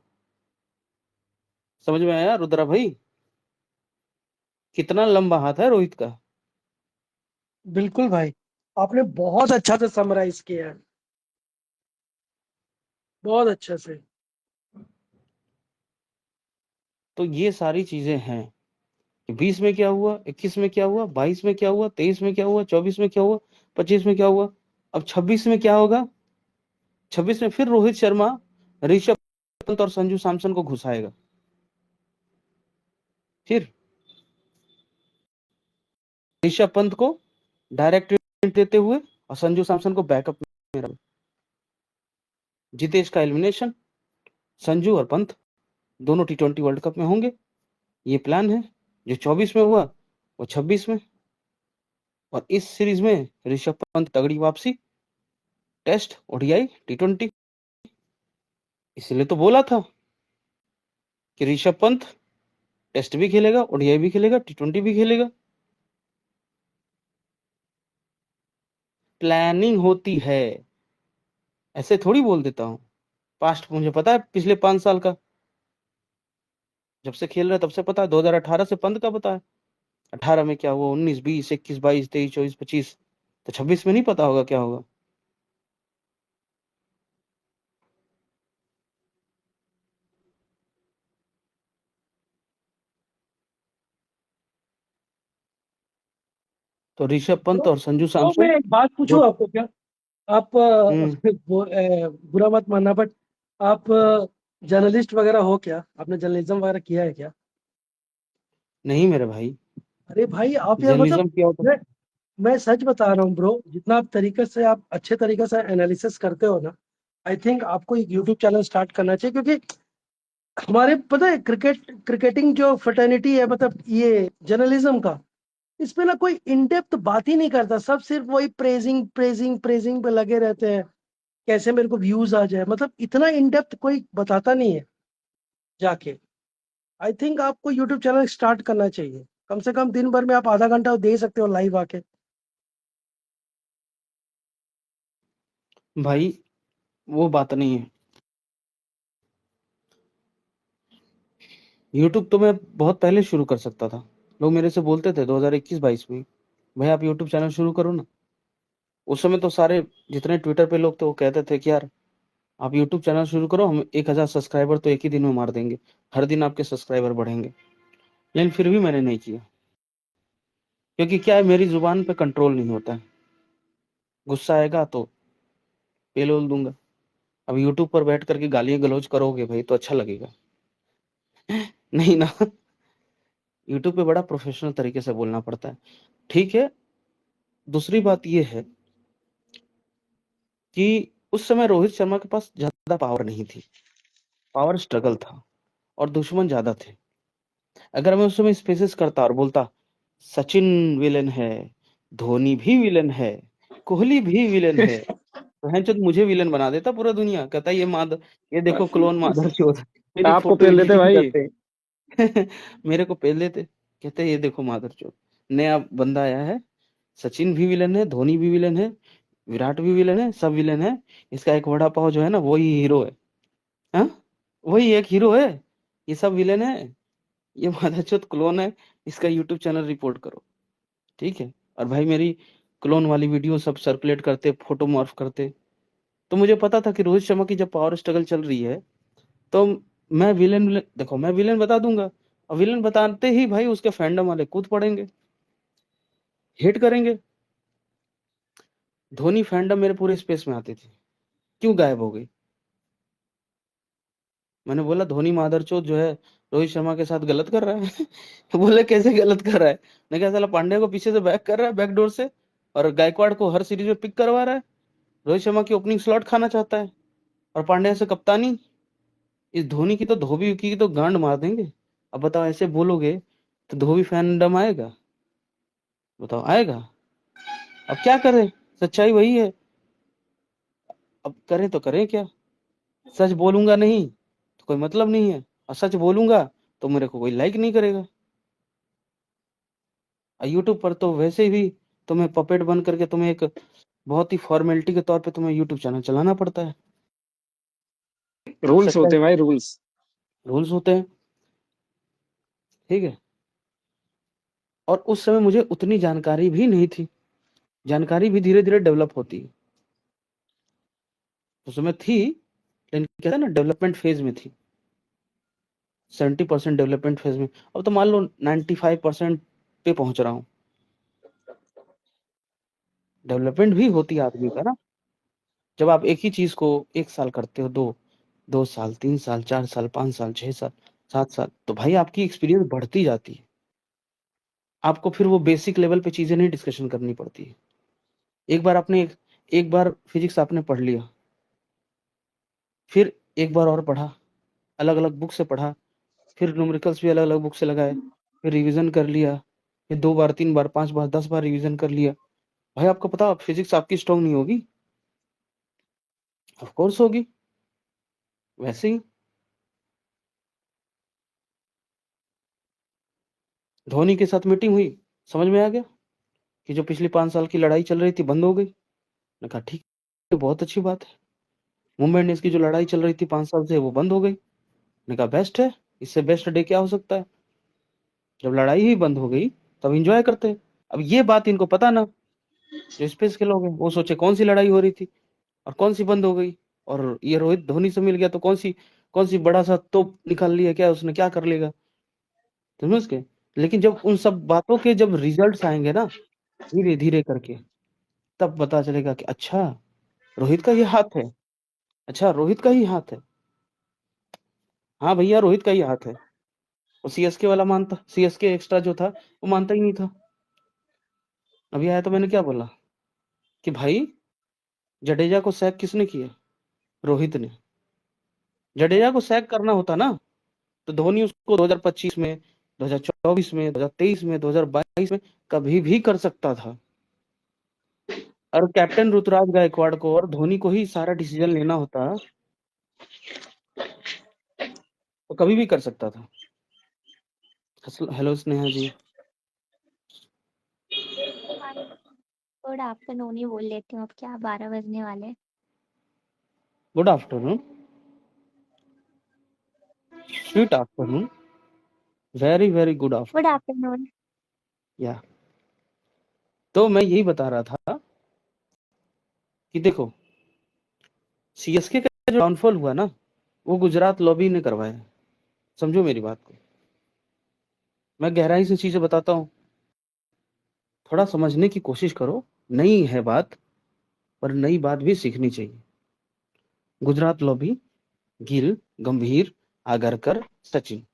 समझ में आया रुद्रा भाई, कितना लंबा हाथ है रोहित का? बिल्कुल भाई, आपने बहुत अच्छा से समराइज किया है, बहुत अच्छे से। तो ये सारी चीजें हैं कि 20 में क्या हुआ, 21 में क्या हुआ, 22 में क्या हुआ, 23 में क्या हुआ, 24 में क्या हुआ, 25 में क्या हुआ, अब 26 में क्या होगा। 26 में फिर रोहित शर्मा ऋषभ पंत और संजू सैमसन को घुसाएगा, फिर ऋषभ पंत को डायरेक्ट देते हुए और संजू सैमसन को बैकअप में रख। जितेश का एलिमिनेशन, संजू और पंत दोनों T20 वर्ल्ड कप में होंगे, ये प्लान है। जो 24 में हुआ वो 26 में, और इस सीरीज में ऋषभ पंत तगड़ी वापसी, टेस्ट, ओडीआई, T20। इसलिए तो बोला था कि ऋषभ पंत टेस्ट भी खेलेगा, ओडीआई भी खेलेगा, T20 भी खेलेगा। प्लानिंग होती है, ऐसे थोड़ी बोल देता हूँ। पास्ट मुझे पता है, पिछले 5 साल का, जब से खेल रहा है तब से पता है। 2018 से पंत का पता है, 18 में क्या हुआ, 19, 20, 21, 22, 23, 24, 25, तो 26 में नहीं पता होगा क्या होगा। तो ऋषभ पंत और संजू तो सैमसन मैं एक बात दो। पूछूं आपको क्या? आप हम्म, बुरा मत मानना, बट आप जर्नलिस्ट वगैरह हो क्या? आपने जर्नलिज्म वगैरह किया है क्या? नहीं मेरे भाई, अरे भाई आप यार, मतलब जर्नलिज्म किया होता। मैं मैं सच बता रहा हूँ ब्रो, जितना आप तरीके से, आप अच्छे तरीके से एनालिसिस करते हो ना, आई थिंक आपको एक यूट्यूब चैनल स्टार्ट करना चाहिए। क्योंकि हमारे पता है, क्रिकेटिंग जो फर्टर्निटी है, मतलब ये जर्नलिज्म का, इस पे ना कोई इन डेप्थ बात ही नहीं करता। सब सिर्फ वही प्रेजिंग प्रेजिंग प्रेजिंग पे लगे रहते हैं, कैसे मेरे को व्यूज आ जाए। मतलब इतना इन डेप्थ कोई बताता नहीं है जाके। आई थिंक आपको यूट्यूब चैनल स्टार्ट करना चाहिए। कम से कम दिन भर में आप आधा घंटा दे सकते हो लाइव आके। भाई वो बात नहीं है। यूट्यूब तो मैं बहुत पहले शुरू कर सकता था। लोग मेरे से बोलते थे 2021-22 में, भाई आप यूट्यूब चैनल शुरू करो ना। उस समय तो सारे जितने ट्विटर पे लोग थे वो कहते थे कि यार आप यूट्यूब चैनल शुरू करो, हम 1000 सब्सक्राइबर तो एक ही दिन में मार देंगे, हर दिन आपके सब्सक्राइबर बढ़ेंगे। लेकिन फिर भी मैंने नहीं किया, क्योंकि क्या है, मेरी जुबान पे कंट्रोल नहीं होता है। गुस्सा आएगा तो पेलोल दूंगा। अब यूट्यूब पर बैठ करके गालियां गलौज करोगे भाई तो अच्छा लगेगा नहीं ना। यूट्यूब पे बड़ा प्रोफेशनल तरीके से बोलना पड़ता है। ठीक है। दूसरी बात ये है कि उस समय रोहित शर्मा के पास ज्यादा पावर नहीं थी, पावर स्ट्रगल था और दुश्मन ज्यादा थे। अगर मैं उस समय स्पेसेस करता और बोलता सचिन विलन है, धोनी भी विलन है, कोहली भी विलन है, तो हैंचोद मुझे विलन बना देता पूरा दुनिया। कहता ये देखो क्लोन मादर चोद, मेरी आपको फोटो पेल देते एडिटिंग भाई। करते मेरे को पेल देते। कहते ये देखो मादर चोद, नया बंदा आया है, सचिन भी विलन है, धोनी भी विलन है, विराट भी विलन है, सब विलन है। इसका एक वड़ा पाव जो है ना वही हीरो है। हाँ, वही एक हीरो है, ये सब विलेन है। ये मादरचोद क्लोन है, इसका यूट्यूब चैनल रिपोर्ट करो। ठीक है। और भाई मेरी क्लोन वाली वीडियो सब सर्कुलेट करते, फोटो मॉर्फ करते। तो मुझे पता था कि रोहित शर्मा की जब पावर स्ट्रगल चल रही है तो मैं विलेन देखो मैं विलेन बता दूंगा, और विलेन बताते ही भाई उसके फैंडम वाले कूद पड़ेंगे, हिट करेंगे। धोनी फैंडम मेरे पूरे स्पेस में आती थी, क्यों गायब हो गई? मैंने बोला धोनी मादरचोद जो है रोहित शर्मा के साथ गलत कर रहा है बोले कैसे गलत कर रहा है? मैं कहा साला पांड्या को पीछे से बैक कर रहा है, बैक डोर से, और गायकवाड़ को हर सीरीज में पिक करवा रहा है। रोहित शर्मा की ओपनिंग स्लॉट खाना चाहता है, और पांड्या से कप्तानी। इस धोनी की तो धोबी की तो गांड मार देंगे। अब बताओ ऐसे बोलोगे तो धोबी फैंडम आएगा? बताओ आएगा? अब क्या करें, सच्चाई वही है। अब करें तो करें क्या? सच बोलूंगा नहीं तो कोई मतलब नहीं है, और सच बोलूंगा तो मेरे को कोई लाइक नहीं करेगा। और यूट्यूब पर तो वैसे भी तुम्हें पपेट बन करके तुम्हें एक बहुत ही फॉर्मेलिटी के तौर पे तुम्हें यूट्यूब चैनल चलाना पड़ता है। रूल्स सच्चाई, होते हैं भाई, रूल्स। रूल्स होते हैं। ठीक है। और उस समय मुझे उतनी जानकारी भी नहीं थी, जानकारी भी धीरे धीरे डेवलप होती है। उस समय थी, लेकिन कहते हैं ना डेवलपमेंट फेज में थी, 70% डेवलपमेंट फेज में। अब तो मान लो 95% पे पहुंच रहा हूँ। डेवलपमेंट भी होती है आदमी का ना। जब आप एक ही चीज को 1 साल करते हो, 2 साल, 3 साल, 4 साल, 5 साल, 6 साल, 7 साल, तो भाई आपकी एक्सपीरियंस बढ़ती जाती है। आपको फिर वो बेसिक लेवल पे चीजें नहीं डिस्कशन करनी पड़ती है। एक बार फिजिक्स आपने पढ़ लिया, फिर एक बार और पढ़ा, अलग अलग बुक से पढ़ा, फिर न्यूमेरिकल्स भी अलग अलग बुक से लगाए, फिर रिवीजन कर लिया, फिर 2 बार, 3 बार, 5 बार, 10 बार रिवीजन कर लिया। भाई आपको पता फिजिक्स आपकी स्ट्रांग नहीं होगी? ऑफ कोर्स होगी। वैसे ही धोनी के साथ मीटिंग हुई, समझ में आ गया कि जो पिछली 5 साल की लड़ाई चल रही थी बंद हो गई। मैंने कहा ठीक है, बहुत अच्छी बात है। मुंबई इंडियंस की जो लड़ाई चल रही थी 5 साल से वो बंद हो गई। मैंने कहा बेस्ट है, इससे बेस्ट डे क्या हो सकता है? जब लड़ाई ही बंद हो गई तब एंजॉय करते हैं। अब ये बात इनको पता ना, जो स्पेस के लोग हैं वो सोचे कौन सी लड़ाई हो रही थी और कौन सी बंद हो गई, और ये रोहित धोनी से मिल गया तो कौन सी बड़ा सा तोप निकाल लिया, क्या उसने क्या कर लेगा, समझ के। लेकिन जब उन सब बातों के जब रिजल्ट्स आएंगे ना धीरे धीरे करके, तब पता चलेगा कि अच्छा रोहित का ये हाथ है, अच्छा रोहित का ही हाथ है। हाँ भैया रोहित का ही हाथ है। वो सीएसके वाला मानता, सीएसके एक्स्ट्रा जो था वो मानता ही नहीं था। अभी आया तो मैंने क्या बोला कि भाई जडेजा को सैक किसने किया? रोहित ने। जडेजा को सैक करना होता ना तो धोनी उसको 2025 में, 2024 में, 2023 में, 2022 में कभी भी कर सकता था। और कैप्टन ऋतुराज गायकवाड़ को और धोनी को ही सारा डिसीजन लेना होता तो कभी भी कर सकता था। हेलो स्नेहा जी। गुड आफ्टरनून ही बोल लेती हूँ, अब क्या 12 बजने वाले। Good afternoon, sweet afternoon, very very good good afternoon. Afternoon. या तो मैं यही बता रहा था कि देखो, सीएसके का जो डाउनफॉल हुआ ना, वो गुजरात लॉबी ने करवाया। समझो मेरी बात को, मैं गहराई से चीजें बताता हूँ, थोड़ा समझने की कोशिश करो। नई है बात, पर नई बात भी सीखनी चाहिए। गुजरात लॉबी, गिल, गंभीर, आगरकर, सचिन।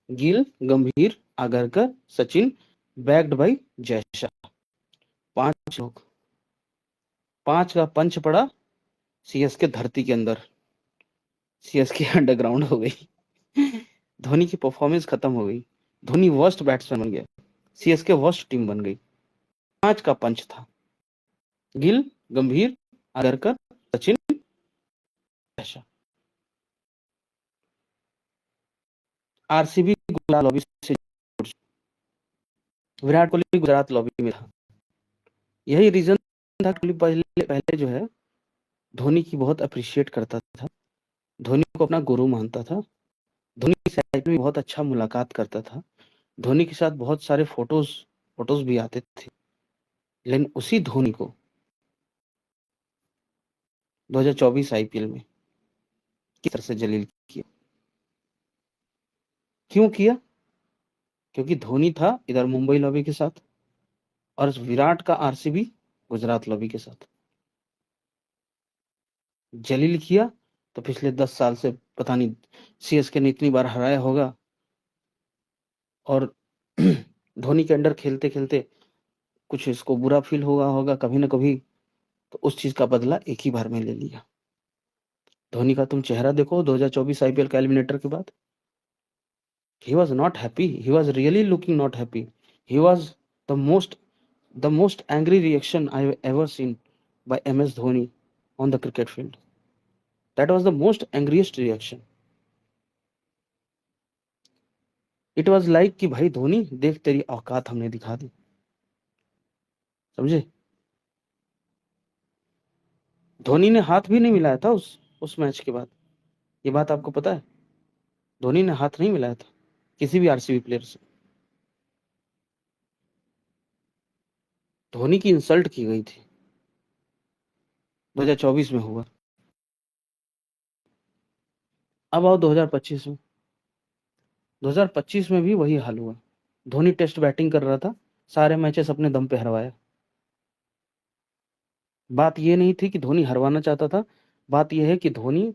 गिल, गंभीर, आगरकर, सचिन, बैक्ड बाई जयशाह। 5 लोग, 5 का पंच पड़ा सीएसके धरती के अंदर। सीएसके अंडरग्राउंड हो गई। धोनी की परफॉर्मेंस खत्म हो गई। धोनी वर्स्ट बैट्समैन बन गया, सीएसके वर्स्ट टीम बन गई। 5 का पंच था, गिल, गंभीर, आगरकर, सचिन, जयशाह। आरसीबी गुजरात लॉबी से, विराट कोहली गुजरात लॉबी में था। यही रीजन था, कोहली पहले पहले जो है धोनी की बहुत अप्रिशिएट करता था, धोनी को अपना गुरु मानता था, धोनी की साइड में बहुत अच्छा मुलाकात करता था, धोनी के साथ बहुत सारे फोटोज भी आते थे। लेकिन उसी धोनी को 2024 आईपीएल में किस तरह से जलील किया। क्यों किया? क्योंकि धोनी था इधर मुंबई लॉबी के साथ, और विराट का आरसीबी गुजरात लॉबी के साथ। जलील किया तो पिछले 10 साल से पता नहीं सीएसके ने इतनी बार हराया होगा, और धोनी के अंडर खेलते खेलते कुछ इसको बुरा फील हुआ होगा कभी ना कभी, तो उस चीज का बदला एक ही बार में ले लिया। धोनी का तुम चेहरा देखो 2024 आईपीएल का एलिमिनेटर के बाद, he was not happy, he was really looking not happy. He was the most angry reaction I've ever seen by MS Dhoni on the cricket field. That was the most angriest reaction. It was like कि भाई धोनी देख, तेरी औकात हमने दिखा दी। समझे? धोनी ने हाथ भी नहीं मिलाया था उस मैच के बाद। ये बात आपको पता है? धोनी ने हाथ नहीं मिलाया था किसी भी आरसीबी प्लेयर से। धोनी की इंसल्ट की गई थी। 2024 में हुआ। अब आओ 2025 में। 2025 में भी वही हाल हुआ। धोनी टेस्ट बैटिंग कर रहा था, सारे मैचेस अपने दम पे हरवाया। बात ये नहीं थी कि धोनी हरवाना चाहता था, बात यह है कि धोनी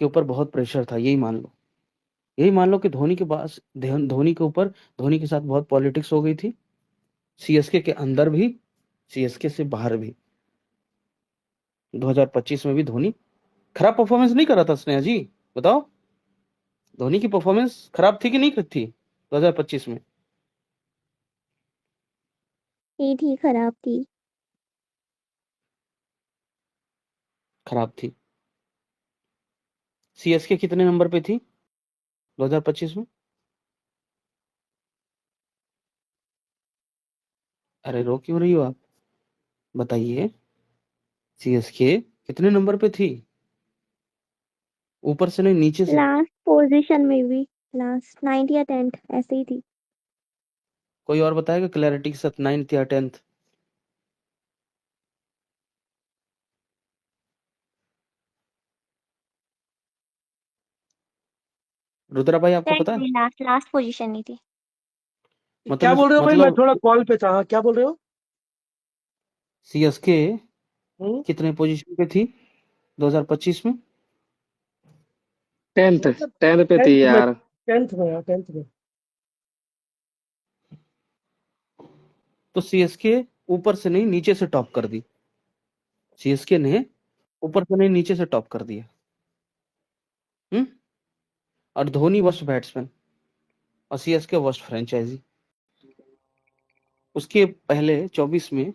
के ऊपर बहुत प्रेशर था। यही मान लो, यही मान लो कि धोनी के पास, धोनी के ऊपर, धोनी के साथ बहुत पॉलिटिक्स हो गई थी, सीएसके के अंदर भी, सीएसके से बाहर भी। 2025 में भी धोनी खराब परफॉर्मेंस नहीं कर रहा था। स्नेहा जी बताओ, धोनी की परफॉर्मेंस खराब थी कि नहीं थी 2025 में? थी खराब थी। खराब थी। सीएसके कितने नंबर पे थी 2025 में? अरे रो क्यों रही हो आप, बताइए। सीएसके कितने नंबर पे थी? ऊपर से नहीं, नीचे से। लास्ट पोजीशन में भी, लास्ट 9th या 10th ऐसे ही थी। कोई और बताएगा क्लैरिटी के साथ, 9th या 10th? रुद्रा भाई आपको 10th पता है? में लास्ट लास्ट पोजीशन नहीं थी। क्या बोल रहे हो भाई? मैं मतलब थोड़ा कॉल पे था। क्या बोल रहे हो? सीएसके हम्म? कितने पोजीशन पे थी 2025 में? 10th मतलब 10th पे थी 10th में, यार। 10th में, हाँ 10th में। तो सीएसके ऊपर से नहीं नीचे से टॉप कर दी। सीएसके ने ऊपर से नहीं नीचे से टॉप कर दिया। हम्म। और धोनी वर्स्ट बैट्समैन, और सीएसके वर्स्ट फ्रेंचाइजी। उसके पहले 24 में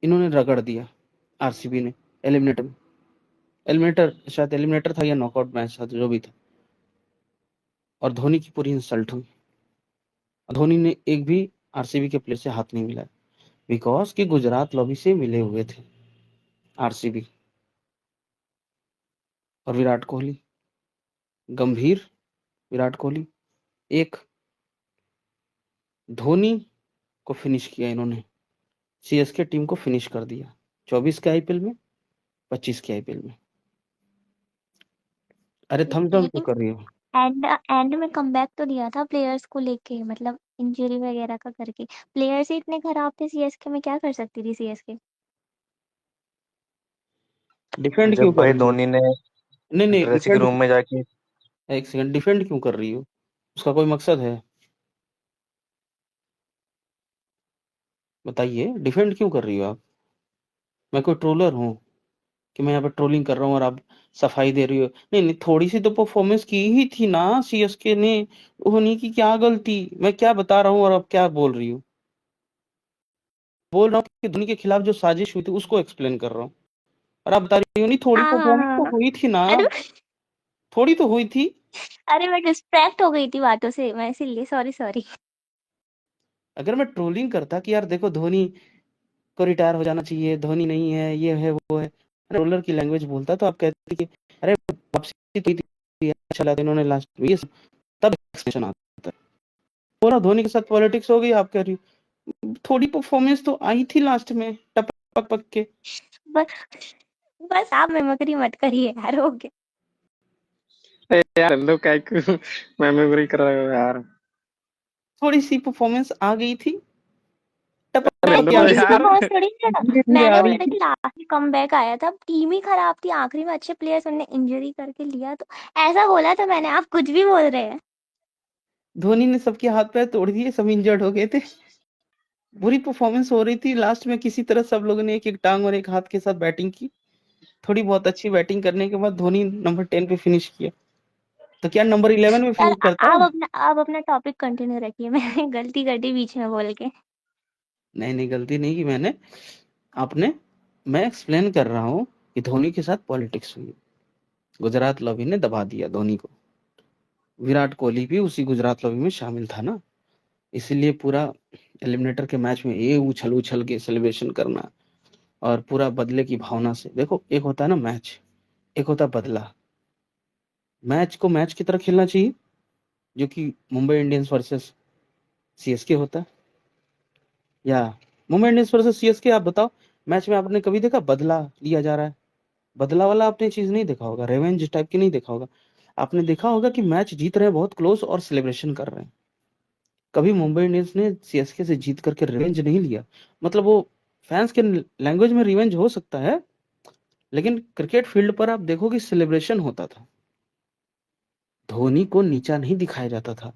इन्होंने रगड़ दिया आरसीबी ने एलिमिनेटर में। एलिमिनेटर, शायद एलिमिनेटर था या नॉकआउट मैच था, जो भी था। और धोनी की पूरी इंसल्ट हुई। धोनी ने एक भी आरसीबी के प्लेयर से हाथ नहीं मिलाया, बिकॉज कि गुजरात लॉबी से मिले हुए थे आरसीबी और विराट कोहली, गंभीर, विराट कोहली। एक धोनी को फिनिश किया इन्होंने, सीएसके टीम को फिनिश कर दिया 24 के आईपीएल में, 25 के आईपीएल में। अरे थम्स डाउन क्यों कर रही हो? एंड में कमबैक तो दिया था प्लेयर्स को लेके, मतलब इंजरी वगैरह का करके। प्लेयर्स ही इतने खराब थे सीएसके में, क्या कर सकती थी सीएसके। डिफेंड क्यों जब कर भाई रही हो? धोनी ने नहीं ड्रेसिंग डिफेंड, रूम में जाके एक सेकंड, डिफेंड क्यों कर रही हो? उसका कोई मकसद है? बताइए, डिफेंड क्यों कर रही हो आप? मैं कोई ट्रोलर हूँ कि मैं यहाँ पे ट्रोलिंग कर रहा हूँ और आप सफाई दे रही हो? नहीं, थोड़ी सी तो परफॉर्मेंस की ही थी ना सीएसके ने। धोनी की क्या गलती? मैं क्या बता रहा हूँ और आप क्या बोल रही हो? बोल रहा हूँ कि धोनी के खिलाफ जो साजिश हुई थी उसको एक्सप्लेन कर रहा हूँ, और आप बता रही हो नहीं, थोड़ी हाँ हाँ परफॉर्मेंस हाँ तो हाँ। हुई थी ना, अरे थोड़ी तो हुई थी। अरे मैं डिस्ट्रैक्ट हो गई थी बातों से, मैं इसीलिए सॉरी सॉरी। अगर मैं ट्रोलिंग करता कि यार देखो धोनी को रिटायर हो जाना चाहिए, धोनी नहीं है, ये है वो है, ट्रोलर की लैंग्वेज बोलता, तो आप कहते कि अरे वापसी तो थी, अच्छा लगा इन्होंने लास्ट में, ये सब तब एक्सप्लेनेशन आता है। पूरा धोनी के साथ पॉलिटिक्स हो गई, आप कह रही हो थोड़ी परफॉर्मेंस तो आई थी लास्ट में टपक पक के। बस बस आप मेमोरी मत करिए यार, हो गया। यार लोग काय क्यों मेमोरी कर रहे हो यार? थोड़ी सी परफॉर्मेंस आ गई थी, टपक अरे पक मैं के आ लो थोड़ी गई सी थी, यार। परफॉर्मेंस थोड़ी ना। धीरे धीरे मैंने आ बोला रही था कि थी। लास्ट में कमबैक आया था, टीम ही खराब थी, आखिरी में अच्छे प्लेयर्स उनने इंजरी करके लिया, तो ऐसा बोला था मैंने। आप कुछ भी बोल रहे हैं। धोनी ने सबके हाथ पैर तोड़ दिए, सब इंजर्ड हो गए थे, बुरी परफॉर्मेंस हो रही थी, लास्ट में किसी तरह सब लोगों ने एक एक टांग और एक हाथ के साथ बैटिंग की। थोड़ी बहुत अच्छी बैटिंग करने के बाद धोनी नंबर 10 पे फिनिश किया, तो क्या नंबर 11 में यार फिनिश करता? आप अपना टॉपिक कंटिन्यू रखिए। मैंने गलती कर दी बीच में बोल के। नहीं गलती नहीं की मैंने, आपने। मैं एक्सप्लेन कर रहा हूँ कि धोनी के साथ पॉलिटिक्स हुई, गुजरात लॉबी ने दबा दिया धोनी को। विराट कोहली भी उसी गुजरात लॉबी में शामिल था ना, इसीलिए पूरा एलिमिनेटर के मैच में ये उछल उछल के सेलिब्रेशन करना, और पूरा बदले की भावना से। देखो, एक होता है ना मैच, एक होता है बदला। मैच को मैच की तरह खेलना चाहिए, जो कि मुंबई इंडियंस वर्सेस सीएसके होता है, या मुंबई इंडियंस वर्सेस सीएसके। आप बताओ, मैच में आपने कभी देखा बदला लिया जा रहा है? बदला वाला आपने चीज नहीं देखा होगा, रेवेंज टाइप की नहीं देखा होगा। आपने देखा होगा कि मैच जीत रहे हैं बहुत क्लोज और सेलिब्रेशन कर रहे हैं। कभी मुंबई इंडियंस ने सीएसके से जीत करके रिवेंज नहीं लिया। मतलब वो फैंस के लैंग्वेज में रिवेंज हो सकता है, लेकिन क्रिकेट फील्ड पर आप देखो कि सेलिब्रेशन होता था। धोनी को नीचा नहीं दिखाया जाता था,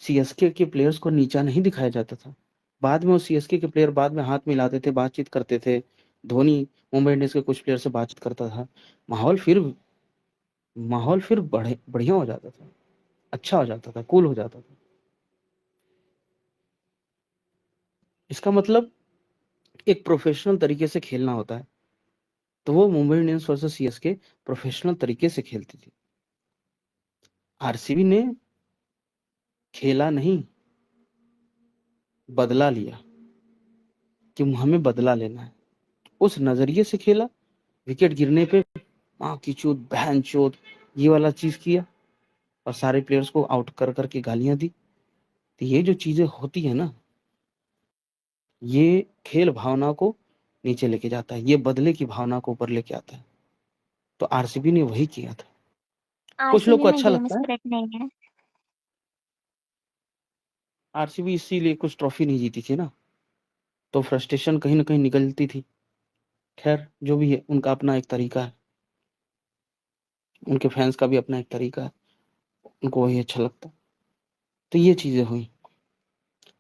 सीएसके के प्लेयर्स को नीचा नहीं दिखाया जाता था। बाद में वो सीएसके के प्लेयर बाद में हाथ मिलाते थे, बातचीत करते थे। धोनी मुंबई इंडियंस के कुछ प्लेयर से बातचीत करता था, माहौल फिर बढ़िया हो जाता था, अच्छा हो जाता था, कूल हो जाता था। इसका मतलब एक प्रोफेशनल तरीके से खेलना होता है, तो वो Mumbai Indians versus CSK professional तरीके से खेलती थी। आरसीबी ने खेला नहीं, बदला लिया कि हमें बदला लेना है, उस नजरिए से खेला। विकेट गिरने पे माँ की चोट, बहन चोट, ये वाला चीज किया, और सारे प्लेयर्स को आउट कर करके गालियां दी। तो ये जो चीजें होती है ना, ये खेल भावना को नीचे लेके जाता है, ये बदले की भावना को ऊपर लेके आता है। तो आरसीबी ने वही किया था। कुछ लोग आरसीबी को में अच्छा गेम लगता है, स्पिरिट नहीं है। आरसीबी इसीलिए कुछ ट्रॉफी नहीं जीती थी ना, तो फ्रस्ट्रेशन कहीं ना कहीं निकलती थी। खैर जो भी है, उनका अपना एक तरीका है, उनके फैंस का भी अपना एक तरीका है, उनको वही अच्छा लगता। तो ये चीजें हुई।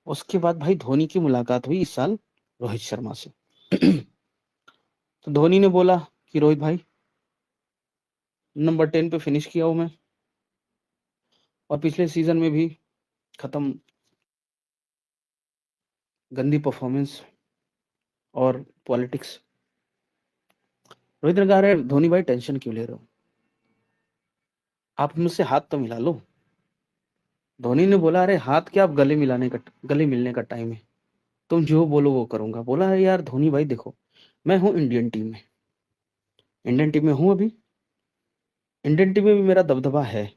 उसके बाद भाई धोनी की मुलाकात हुई इस साल रोहित शर्मा से। तो धोनी ने बोला कि रोहित भाई, नंबर 10 पे फिनिश किया हूं मैं, और पिछले सीजन में भी खत्म, गंदी परफॉर्मेंस और पॉलिटिक्स। रोहित ने कहा, अरे धोनी भाई टेंशन क्यों ले रहे हो, आप मुझसे हाथ तो मिला लो। धोनी ने बोला अरे हाथ क्या, अब गले मिलने का टाइम है, तुम जो बोलो वो करूंगा। बोला अरे यार धोनी भाई देखो, मैं हूं इंडियन टीम में, हूं अभी, इंडियन टीम में भी मेरा दबदबा है,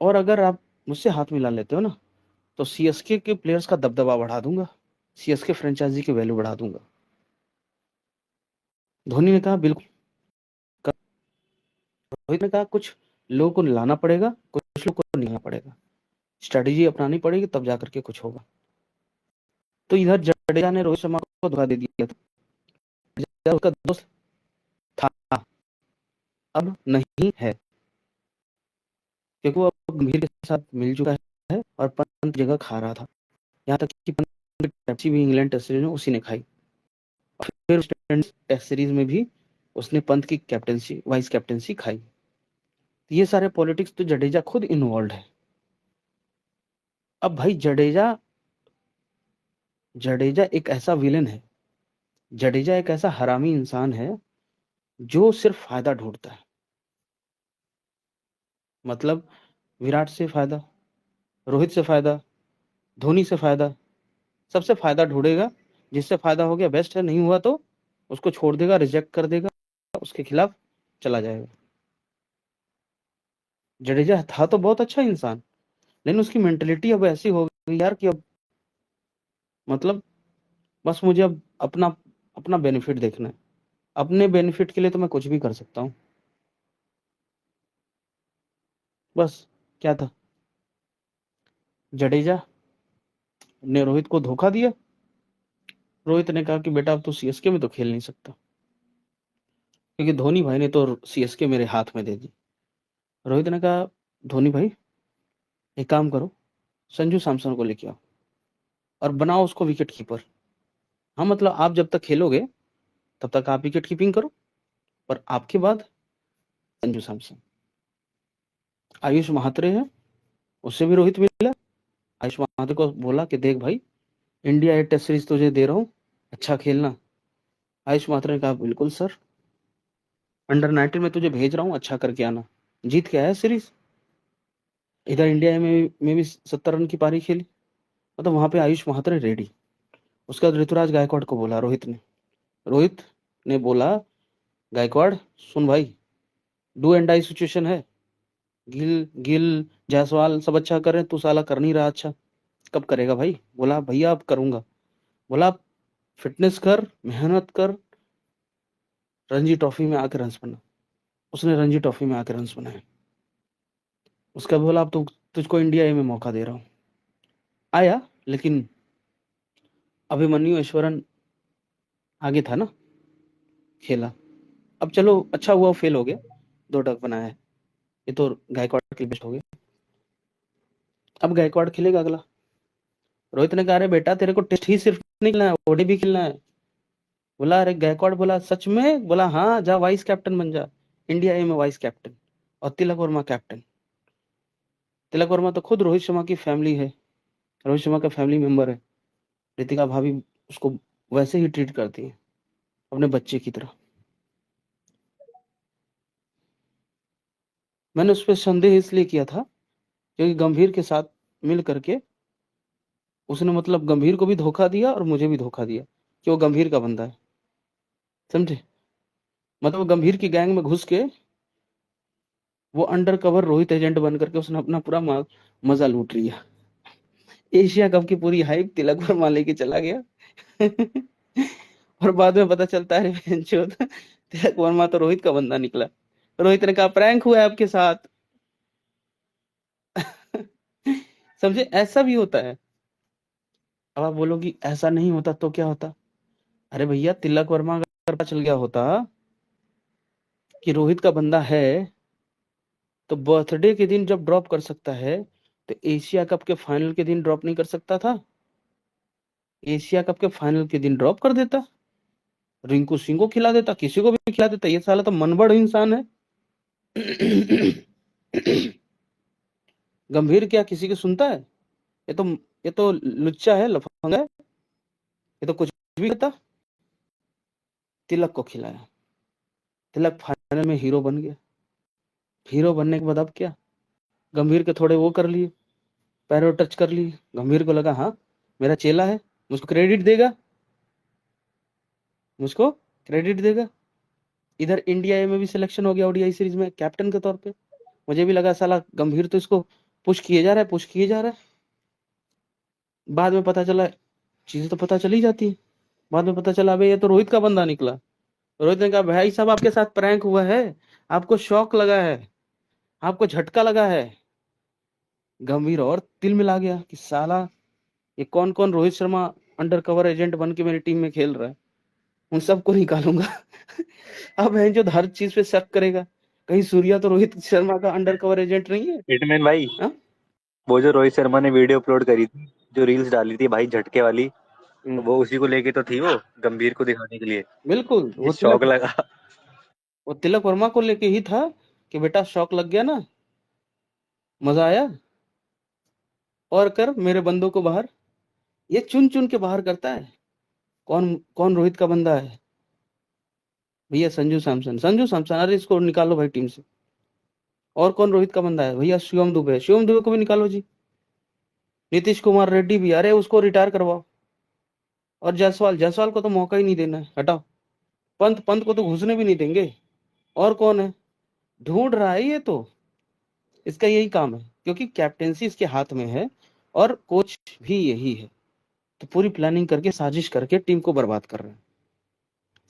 और अगर आप मुझसे हाथ मिला लेते हो ना तो सीएसके के प्लेयर्स का दबदबा बढ़ा दूंगा, सीएसके फ्रेंचाइजी की वैल्यू बढ़ा दूंगा। धोनी ने कहा बिल्कुल। रोहित ने कहा कुछ लोगों को लाना पड़ेगा, कुछ लोगों को नहीं लाना पड़ेगा, स्ट्रेटेजी अपनानी पड़ेगी, तब जाकर के कुछ होगा। तो इधर जडेजा ने रोहित शर्मा को धोखा दे दिया था, जडेजा उसका दोस्त था, अब नहीं है, क्योंकि वो अब गंभीर के साथ मिल चुका है और पंत जगह खा रहा था, यहाँ तक कि पंत की कैप्टनसी भी इंग्लैंड टेस्ट सीरीज में उसी ने खाई, और फिर टेस्ट सीरीज में भी उसने पंत की कैप्टनसी, वाइस कैप्टनसी खाई। तो ये सारे पॉलिटिक्स तो जडेजा खुद इन्वॉल्व है। अब भाई जडेजा एक ऐसा विलेन है, जडेजा एक ऐसा हरामी इंसान है जो सिर्फ फायदा ढूंढता है। मतलब विराट से फायदा, रोहित से फायदा, धोनी से फायदा, सबसे फायदा ढूंढेगा, जिससे फायदा हो गया बेस्ट है, नहीं हुआ तो उसको छोड़ देगा, रिजेक्ट कर देगा, उसके खिलाफ चला जाएगा। जडेजा था तो बहुत अच्छा इंसान, लेकिन उसकी मेंटेलिटी अब ऐसी हो गई यार कि अब मतलब बस मुझे अब अपना अपना बेनिफिट देखना है, अपने बेनिफिट के लिए तो मैं कुछ भी कर सकता हूँ। बस क्या था, जडेजा ने रोहित को धोखा दिया, रोहित ने कहा कि बेटा अब तो सीएसके में तो खेल नहीं सकता, क्योंकि धोनी भाई ने तो सीएसके मेरे हाथ में दे दी। रोहित ने कहा धोनी भाई एक काम करो, संजू सैमसन को लेके आओ और बनाओ उसको विकेट कीपर। हाँ मतलब आप जब तक खेलोगे तब तक आप विकेट कीपिंग करो, पर आपके बाद संजू सैमसन। आयुष महात्रे है, उससे भी रोहित मिला, आयुष महात्रे को बोला कि देख भाई, इंडिया ए टेस्ट सीरीज तुझे दे रहा हूँ, अच्छा खेलना। आयुष महात्रे ने कहा बिल्कुल सर, अंडर-19 में तुझे भेज रहा हूँ, अच्छा करके आना। जीत के आया सीरीज। इधर इंडिया में भी 70 रन की पारी खेली, मतलब वहां पे आयुष महात्रे रेडी। उसके बाद ऋतुराज गायकवाड़ को बोला रोहित ने बोला गायकवाड़ सुन भाई, डू एंड डाई सिचुएशन है, गिल जायसवाल सब अच्छा कर रहे हैं, तू साला कर नहीं रहा अच्छा, कब करेगा भाई? बोला भैया अब करूंगा। बोला फिटनेस कर, मेहनत कर, रणजी ट्रॉफी में आकर रन्स बना। उसने रणजी ट्रॉफी में आकर रन्स बनाए। उसका बोला अब तो तुझको इंडिया ए में मौका दे रहा हूँ। आया, लेकिन अभिमन्यु ऐश्वर्यन आगे था ना, खेला। अब चलो अच्छा हुआ फेल हो गया, 2 डक बनाया है, ये तो गायकवाड़ के बेस्ट हो गया। अब गायकवाड़ खेलेगा अगला। रोहित ने कहा अरे बेटा तेरे को टेस्ट ही सिर्फ नहीं खेलना है, ओडी भी खेलना है। बोला अरे गायकवाड़ बोला सच में? बोला हाँ, जा वाइस कैप्टन बन जा, इंडिया ए में वाइस कैप्टन, और तिलक वर्मा कैप्टन। तिलक वर्मा तो खुद रोहित शर्मा की फैमिली है, रोहित शर्मा का फैमिली मेंबर है। रितिका भाभी उसको वैसे ही ट्रीट करती है, अपने बच्चे की तरह। मैंने उस पर संदेह इसलिए किया था क्योंकि गंभीर के साथ मिल करके उसने मतलब गंभीर को भी धोखा दिया और मुझे भी धोखा दिया कि वो गंभीर का बंदा है, समझे? मतलब वो गंभीर की गैंग में घुस के वो अंडर कवर रोहित एजेंट बन करके उसने अपना पूरा मजा लूट लिया। एशिया कप की पूरी हाइप तिलक वर्मा लेके चला गया। और बाद में पता चलता है तिलक वर्मा तो रोहित का बंदा निकला। रोहित ने कहा प्रैंक हुआ है आपके साथ। समझे, ऐसा भी होता है। अब आप बोलोगी ऐसा नहीं होता तो क्या होता? अरे भैया तिलक वर्मा अगर पता चल गया होता कि रोहित का बंदा है, तो बर्थडे के दिन जब ड्रॉप कर सकता है तो एशिया कप के फाइनल के दिन ड्रॉप नहीं कर सकता था? एशिया कप के फाइनल के दिन ड्रॉप कर देता, रिंकू सिंह को खिला देता, किसी को भी खिला देता। ये साला तो मनबड़ इंसान है। गंभीर क्या किसी की सुनता है? ये तो लुच्चा है, लफंगा है, ये तो कुछ भी करता। तिलक को खिलाया, तिलक फाइनल में हीरो बन गया। हीरो बनने के बाद अब क्या? गंभीर के थोड़े वो कर लिए, पैरों टच कर लिए। गंभीर को लगा हाँ मेरा चेला है, मुझको क्रेडिट देगा, मुझको क्रेडिट देगा। इधर इंडिया ए में भी सिलेक्शन हो गया ओडीआई सीरीज में कैप्टन के तौर पे। मुझे भी लगा साला गंभीर तो इसको पुश किए जा रहा है, पुश किए जा रहा है। बाद में पता चला, चीजें तो पता चली जाती है। बाद में पता चला भाई ये तो रोहित का बंदा निकला। रोहित ने कहा भाई साहब आपके साथ प्रैंक हुआ है, आपको शॉक लगा है, आपको झटका लगा है। गंभीर और तिल मिला गया कि साला ये कौन कौन Rohit Sharma under cover agent बन के मेरी टीम में खेल रहा है, उन सबको निकालूंगा। अब है जो हर चीज पे शक करेगा, कहीं सूर्या तो रोहित शर्मा का अंडर कवर एजेंट नहीं है। हिटमैन भाई, हाँ? वो जो रोहित शर्मा ने वीडियो अपलोड करी थी, जो रील्स डाली थी भाई झटके वाली, तो वो उसी को लेके तो थी, वो गंभीर को दिखाने के लिए। बिल्कुल ये शौक लगा। वो तिलक वर्मा को लेके ही था कि बेटा शौक लग गया ना, मजा आया और कर मेरे बंदों को बाहर। ये चुन चुन के बाहर करता है कौन कौन रोहित का बंदा है। भैया संजू सैमसन, संजू सैमसन, अरे इसको निकालो भाई टीम से। और कौन रोहित का बंदा है भैया? शिवम दुबे, शिवम दुबे को भी निकालो जी। नीतीश कुमार रेड्डी भी, अरे उसको रिटायर करवाओ। और जायसवाल, जायसवाल को तो मौका ही नहीं देना है, हटाओ। पंत, पंत को तो घुसने भी नहीं देंगे। और कौन है? ढूंढ रहा है ये तो, इसका यही काम है क्योंकि कैप्टेंसी इसके हाथ में है और कोच भी यही है। तो पूरी प्लानिंग करके साजिश करके टीम को बर्बाद कर रहे हैं,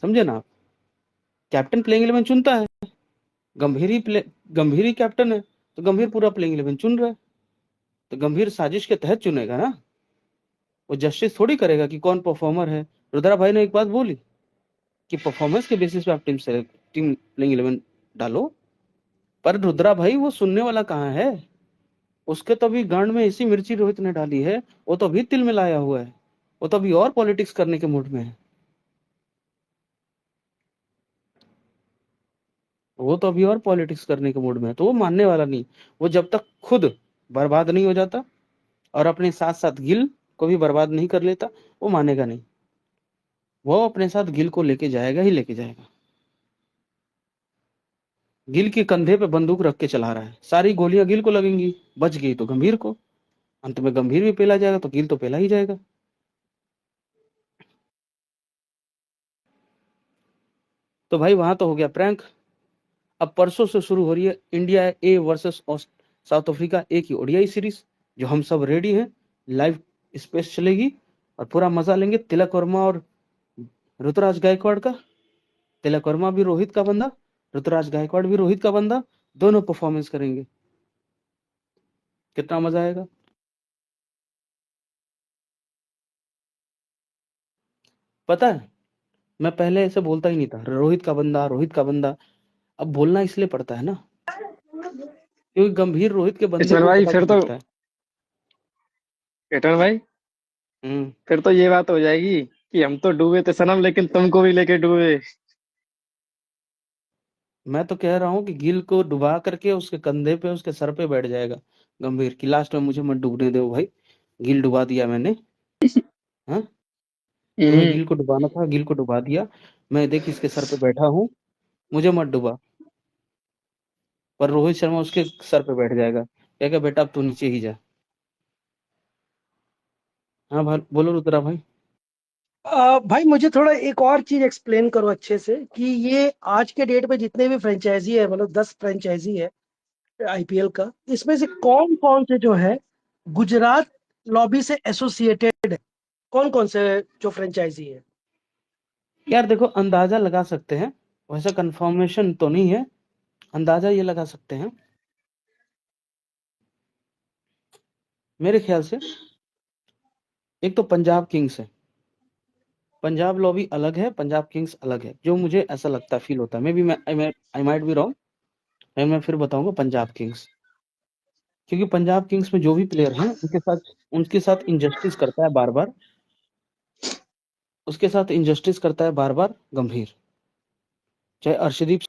समझे ना आप? कैप्टन प्लेइंग 11 चुनता है, गंभीर ही कैप्टन है, तो गंभीर पूरा प्लेइंग 11 चुन रहा है। तो गंभीर साजिश के तहत चुनेगा ना, वो जस्टिस थोड़ी करेगा कि कौन परफॉर्मर है। रुद्रा भाई ने एक बात बोली कि परफॉर्मेंस के बेसिस पे आप टीम प्लेइंग 11 डालो, पर रुद्रा भाई वो सुनने वाला कहाँ है? उसके तो अभी गांड में ऐसी मिर्ची रोहित ने डाली है, वो तो अभी तिल मिलाया हुआ है, वो तो अभी और पॉलिटिक्स करने के मूड में है। वो तो अभी और पॉलिटिक्स करने के मूड में है, तो वो मानने वाला नहीं। वो जब तक खुद बर्बाद नहीं हो जाता और अपने साथ साथ गिल को भी बर्बाद नहीं कर लेता, वो मानेगा नहीं। वो अपने साथ गिल को लेके जाएगा ही लेके जाएगा। गिल के कंधे पे बंदूक रख के चला रहा है, सारी गोलियां गिल को लगेंगी, बच गई तो गंभीर को। अंत में गंभीर भी पेला जाएगा तो गिल तो पेला ही जाएगा। तो भाई वहां तो हो गया प्रैंक। अब परसों से शुरू हो रही है India A versus South Africa A की ओडीआई सीरीज, जो हम सब रेडी हैं। लाइव स्पेस चलेगी और पूरा मजा लेंगे तिलक वर्मा और ऋतुराज गायकवाड़ का। तिलक वर्मा भी रोहित का बंदा, ऋतुराज गायकवाड़ भी रोहित का बंदा, दोनों परफॉर्मेंस करेंगे। कितना मजा आएगा। पता है मैं पहले ऐसे बोलता ही नहीं था, रोहित का बंदा, रोहित का बंदा। अब बोलना इसलिए पड़ता है ना क्योंकि गंभीर रोहित के बंदे इसमें को भाई पता फिर तो चलता है। केटन भाई, फिर तो ये बात हो जाएगी कि हम तो डूबे थे सनम, लेकिन तुमको भी लेके डूबे। मैं तो कह रहा हूँ कि गिल को डुबा करके उसके कंधे पे, उसके सर पे बैठ जाएगा गंभीर की, लास्ट में मुझे मत डूबने दो भाई, गिल डुबा दिया मैंने। हाँ, तुम्हें गिल को डुबाना था, गिल को डुबा दिया। मैं देख इसके सर पे बैठा हूँ, मुझे मत डुबा। पर रोहित शर्मा उसके सर पे बैठ जाएगा, कहेगा बेटा अब तू नीचे ही जा। हाँ भाई बोलो रुद्रा भाई। भाई मुझे थोड़ा एक और चीज एक्सप्लेन करो अच्छे से कि ये आज के डेट पे जितने भी फ्रेंचाइजी है, मतलब 10 फ्रेंचाइजी है आईपीएल का, इसमें से कौन कौन से जो है गुजरात लॉबी से एसोसिएटेड है? कौन कौन से जो फ्रेंचाइजी है? यार देखो अंदाजा लगा सकते हैं, वैसा कंफर्मेशन तो नहीं है, अंदाजा ये लगा सकते हैं मेरे ख्याल से। एक तो पंजाब किंग्स है, पंजाब लॉबी अलग है, पंजाब किंग्स अलग है, जो मुझे ऐसा लगता फील होता है। Maybe I might be wrong, मैं फिर बताऊंगा पंजाब किंग्स। क्योंकि पंजाब किंग्स में जो भी प्लेयर हैं उनके साथ इंजस्टिस करता है बार बार, उसके साथ इंजस्टिस करता है बार बार गंभीर। चाहे अर्शदीप